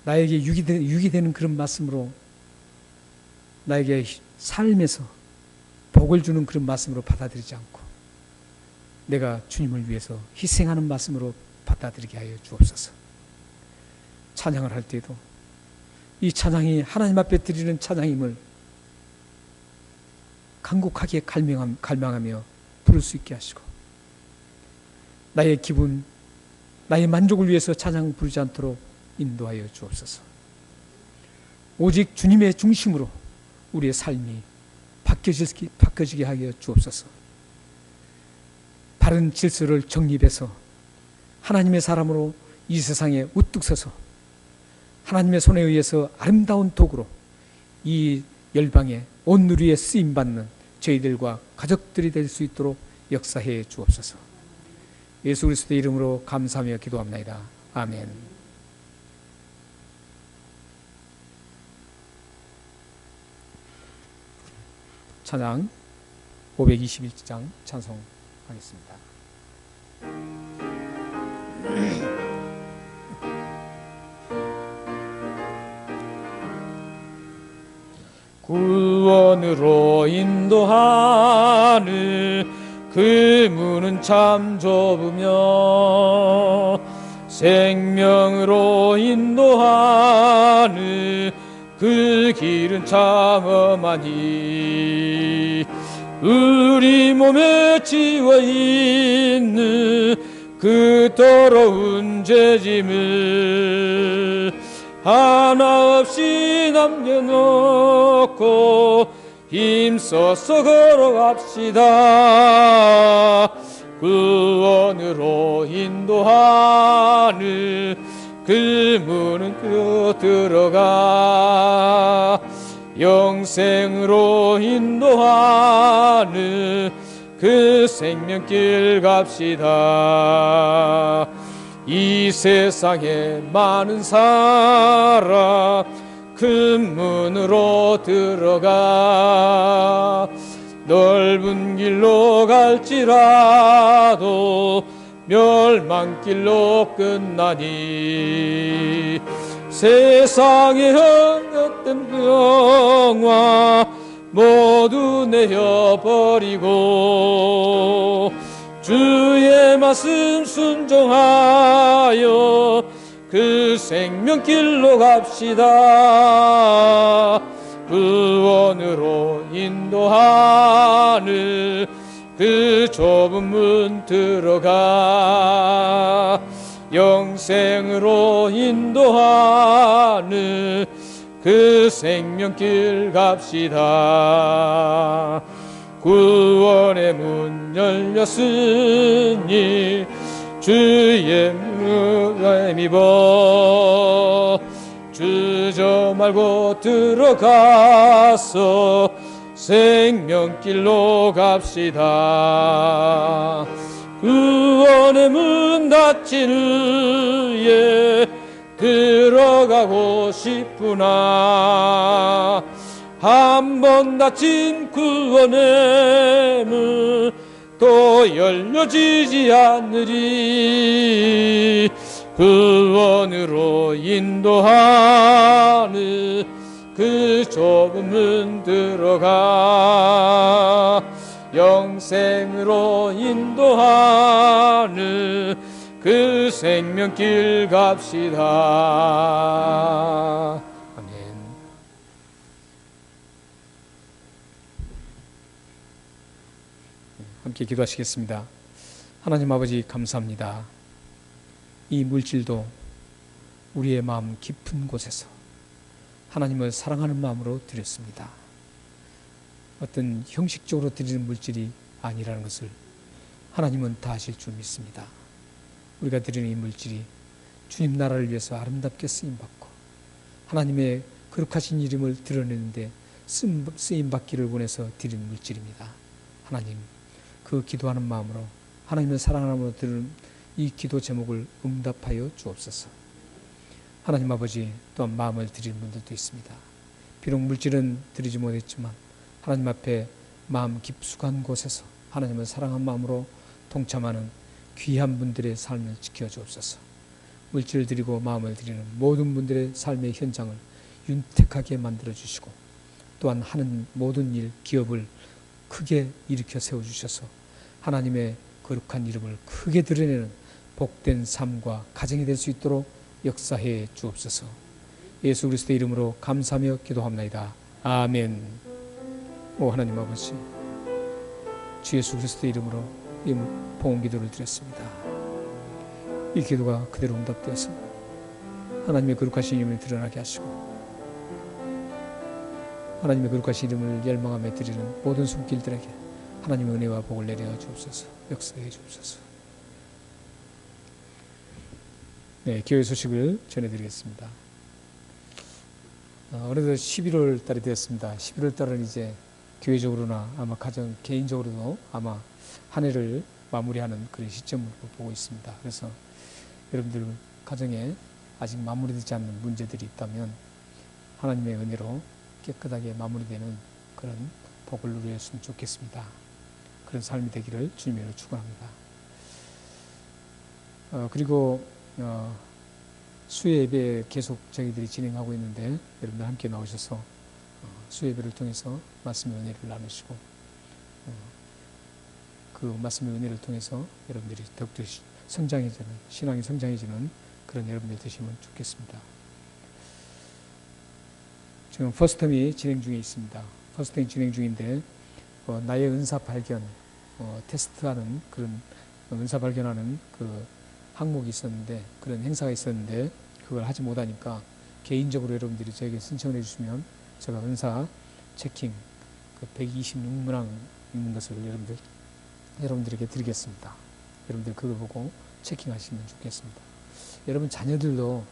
나에게 유익이 되는 그런 말씀으로, 나에게 삶에서 복을 주는 그런 말씀으로 받아들이지 않고 내가 주님을 위해서 희생하는 말씀으로 받아들이게 하여 주옵소서. 찬양을 할 때도 이 찬양이 하나님 앞에 드리는 찬양임을 간곡하게 갈망하며 부를 수 있게 하시고, 나의 기분, 나의 만족을 위해서 찬양 부르지 않도록 인도하여 주옵소서. 오직 주님의 중심으로 우리의 삶이 바뀌어지게 하여 주옵소서. 바른 질서를 정립해서 하나님의 사람으로 이 세상에 우뚝 서서 하나님의 손에 의해서 아름다운 도구로 이 열방에 온 누리에 쓰임받는 저희들과 가족들이 될 수 있도록 역사해 주옵소서. 예수 그리스도의 이름으로 감사하며 기도합나이다. 아멘. 찬양 521장 찬송하겠습니다. 구원으로 인도하는 그 문은 참 좁으며 생명으로 인도하는 그 길은 참 험하니 우리 몸에 지워있는 그 더러운 죄짐을 하나 없이 남겨놓고 힘써서 걸어갑시다. 구원으로 인도하는 그 문은 들어가 영생으로 인도하는 그 생명길 갑시다. 이 세상에 많은 사람 큰 문으로 들어가 넓은 길로 갈지라도 멸망길로 끝나니 세상의 헛된 병화 모두 내어버리고 주의 말씀 순종하여 그 생명길로 갑시다. 구원으로 인도하는 그 좁은 문 들어가 영생으로 인도하는 그 생명길 갑시다. 구원의 문 열렸으니 주의 문에 입어 주저 말고 들어가서 생명길로 갑시다. 구원의 문 닫힌 후에 들어가고 싶구나. 한 번 닫힌 구원의 문 또 열려지지 않으리. 구원으로 인도하는 그 좁은 문 들어가 영생으로 인도하는 그 생명길 갑시다. 아멘. 함께 기도하시겠습니다. 하나님 아버지 감사합니다. 이 물질도 우리의 마음 깊은 곳에서 하나님을 사랑하는 마음으로 드렸습니다. 어떤 형식적으로 드리는 물질이 아니라는 것을 하나님은 다 아실 줄 믿습니다. 우리가 드리는 이 물질이 주님 나라를 위해서 아름답게 쓰임받고 하나님의 거룩하신 이름을 드러내는데 쓰임받기를 원해서 드리는 물질입니다. 하나님, 그 기도하는 마음으로 하나님을 사랑하는 마음으로 드리는 이 기도 제목을 응답하여 주옵소서. 하나님 아버지, 또한 마음을 드리는 분들도 있습니다. 비록 물질은 드리지 못했지만 하나님 앞에 마음 깊숙한 곳에서 하나님을 사랑한 마음으로 동참하는 귀한 분들의 삶을 지켜주옵소서. 물질을 드리고 마음을 드리는 모든 분들의 삶의 현장을 윤택하게 만들어주시고 또한 하는 모든 일, 기업을 크게 일으켜 세워주셔서 하나님의 거룩한 이름을 크게 드러내는 복된 삶과 가정이 될 수 있도록 역사해 주옵소서. 예수 그리스도의 이름으로 감사하며 기도합나이다. 아멘. 오 하나님 아버지, 주 예수 그리스도의 이름으로 이 봉헌 기도를 드렸습니다. 이 기도가 그대로 응답되어서 하나님의 거룩하신 이름을 드러나게 하시고 하나님의 거룩하신 이름을 열망하며 드리는 모든 손길들에게 하나님의 은혜와 복을 내려 주옵소서. 역사해 주옵소서. 네, 교회 소식을 전해드리겠습니다. 어느덧 11월 달이 되었습니다. 11월 달은 이제 교회적으로나 아마 가정 개인적으로도 아마 한 해를 마무리하는 그런 시점으로 보고 있습니다. 그래서 여러분들 가정에 아직 마무리되지 않는 문제들이 있다면 하나님의 은혜로 깨끗하게 마무리되는 그런 복을 누렸으면 좋겠습니다. 그런 삶이 되기를 주님으로 축원합니다. 그리고 수요 예배 계속 저희들이 진행하고 있는데 여러분들 함께 나오셔서 수요 예배를 통해서 말씀의 은혜를 나누시고 그 말씀의 은혜를 통해서 여러분들이 더욱더 성장해지는, 신앙이 성장해지는 그런 여러분들 되시면 좋겠습니다. 지금 퍼스텀이 진행 중에 있습니다. 퍼스텀이 진행 중인데 나의 은사 발견 테스트하는 그런 은사 발견하는 그 항목이 있었는데, 그런 행사가 있었는데 그걸 하지 못하니까 개인적으로 여러분들이 저에게 신청을 해주시면 제가 은사 체킹 그 126문항 있는 것을 여러분들에게 드리겠습니다. 여러분들 그걸 보고 체킹하시면 좋겠습니다. 여러분 자녀들도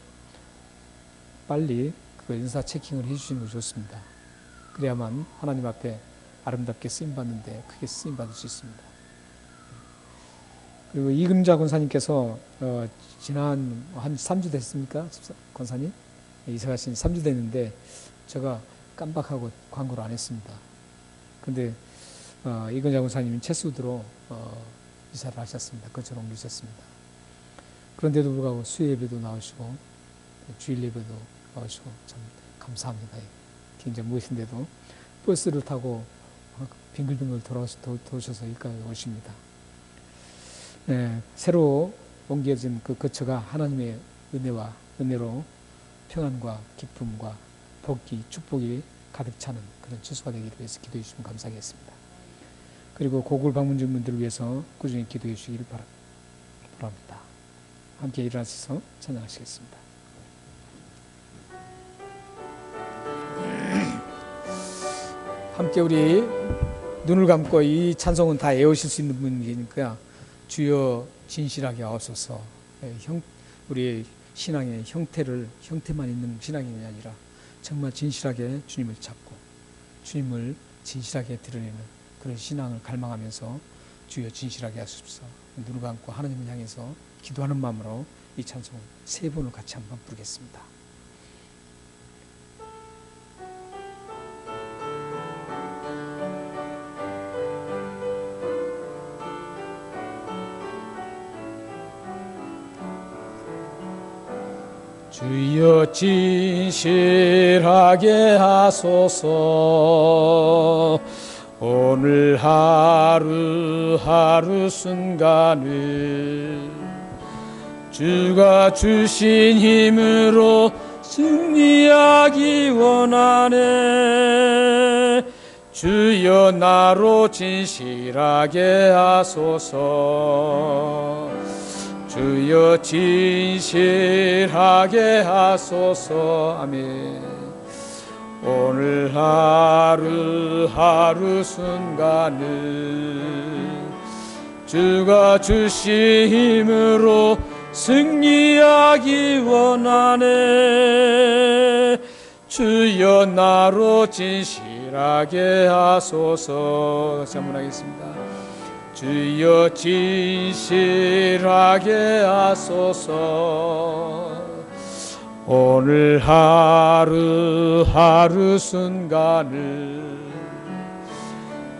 빨리 그 은사 체킹을 해주시는 게 좋습니다. 그래야만 하나님 앞에 아름답게 쓰임받는데 크게 쓰임받을 수 있습니다. 그리고 이금자 권사님께서 지난 한 3주 됐습니까? 권사님? 이사가신 3주 됐는데 제가 깜빡하고 광고를 안 했습니다. 근데 이금자 권사님이 채수도로 이사를 하셨습니다. 거처로 옮기셨습니다. 그런데도 불구하고 수요 예배도 나오시고 주일 예배도 나오시고 참 감사합니다. 굉장히 무엇인데도 버스를 타고 빙글빙글 도셔서 여기까지 오십니다. 네, 새로 옮겨진 그 거처가 하나님의 은혜로 평안과 기쁨과 복이, 축복이 가득 차는 그런 처소가 되기를 위해서 기도해 주시면 감사하겠습니다. 그리고 고골 방문 중 분들을 위해서 꾸준히 기도해 주시기를 바랍니다. 함께 일어나셔서 찬양하시겠습니다. 함께 우리 눈을 감고 이 찬송은 다 외우실 수 있는 분이니까 주여 진실하게 하옵소서. 우리의 신앙의 형태만 있는 신앙이 아니라 정말 진실하게 주님을 찾고 주님을 진실하게 드러내는 그런 신앙을 갈망하면서 주여 진실하게 하십시오. 눈을 감고 하나님을 향해서 기도하는 마음으로 이 찬송 3번을 같이 한번 부르겠습니다. 주여 진실하게 하소서. 오늘 하루하루 순간을 주가 주신 힘으로 승리하기 원하네. 주여 나로 진실하게 하소서. 주여 진실하게 하소서. 아멘. 오늘 하루하루 순간을 주가 주신 힘으로 승리하기 원하네. 주여 나로 진실하게 하소서. 다시 한번 하겠습니다. 주여 진실하게 하소서. 오늘 하루하루 순간을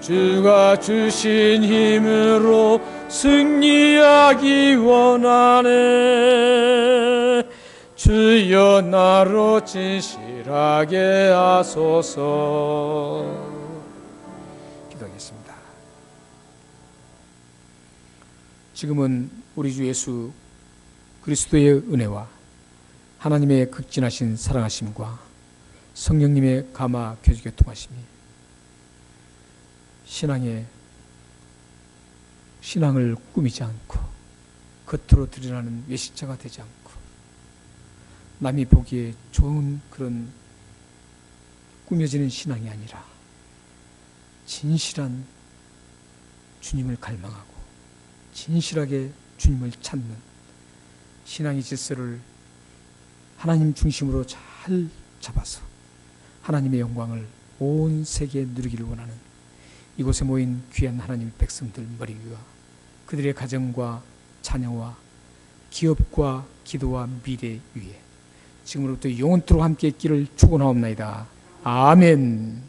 주가 주신 힘으로 승리하기 원하네. 주여 나로 진실하게 하소서. 기도하겠습니다. 지금은 우리 주 예수 그리스도의 은혜와 하나님의 극진하신 사랑하심과 성령님의 감화 교통하심이 신앙을 꾸미지 않고 겉으로 드러나는 외식자가 되지 않고 남이 보기에 좋은 그런 꾸며지는 신앙이 아니라 진실한 주님을 갈망하고 진실하게 주님을 찾는 신앙의 질서를 하나님 중심으로 잘 잡아서 하나님의 영광을 온 세계에 누리기를 원하는 이곳에 모인 귀한 하나님의 백성들 머리 위와 그들의 가정과 자녀와 기업과 기도와 미래 위에 지금으로부터 영원토록 함께 있기를 축원하옵나이다. 아멘.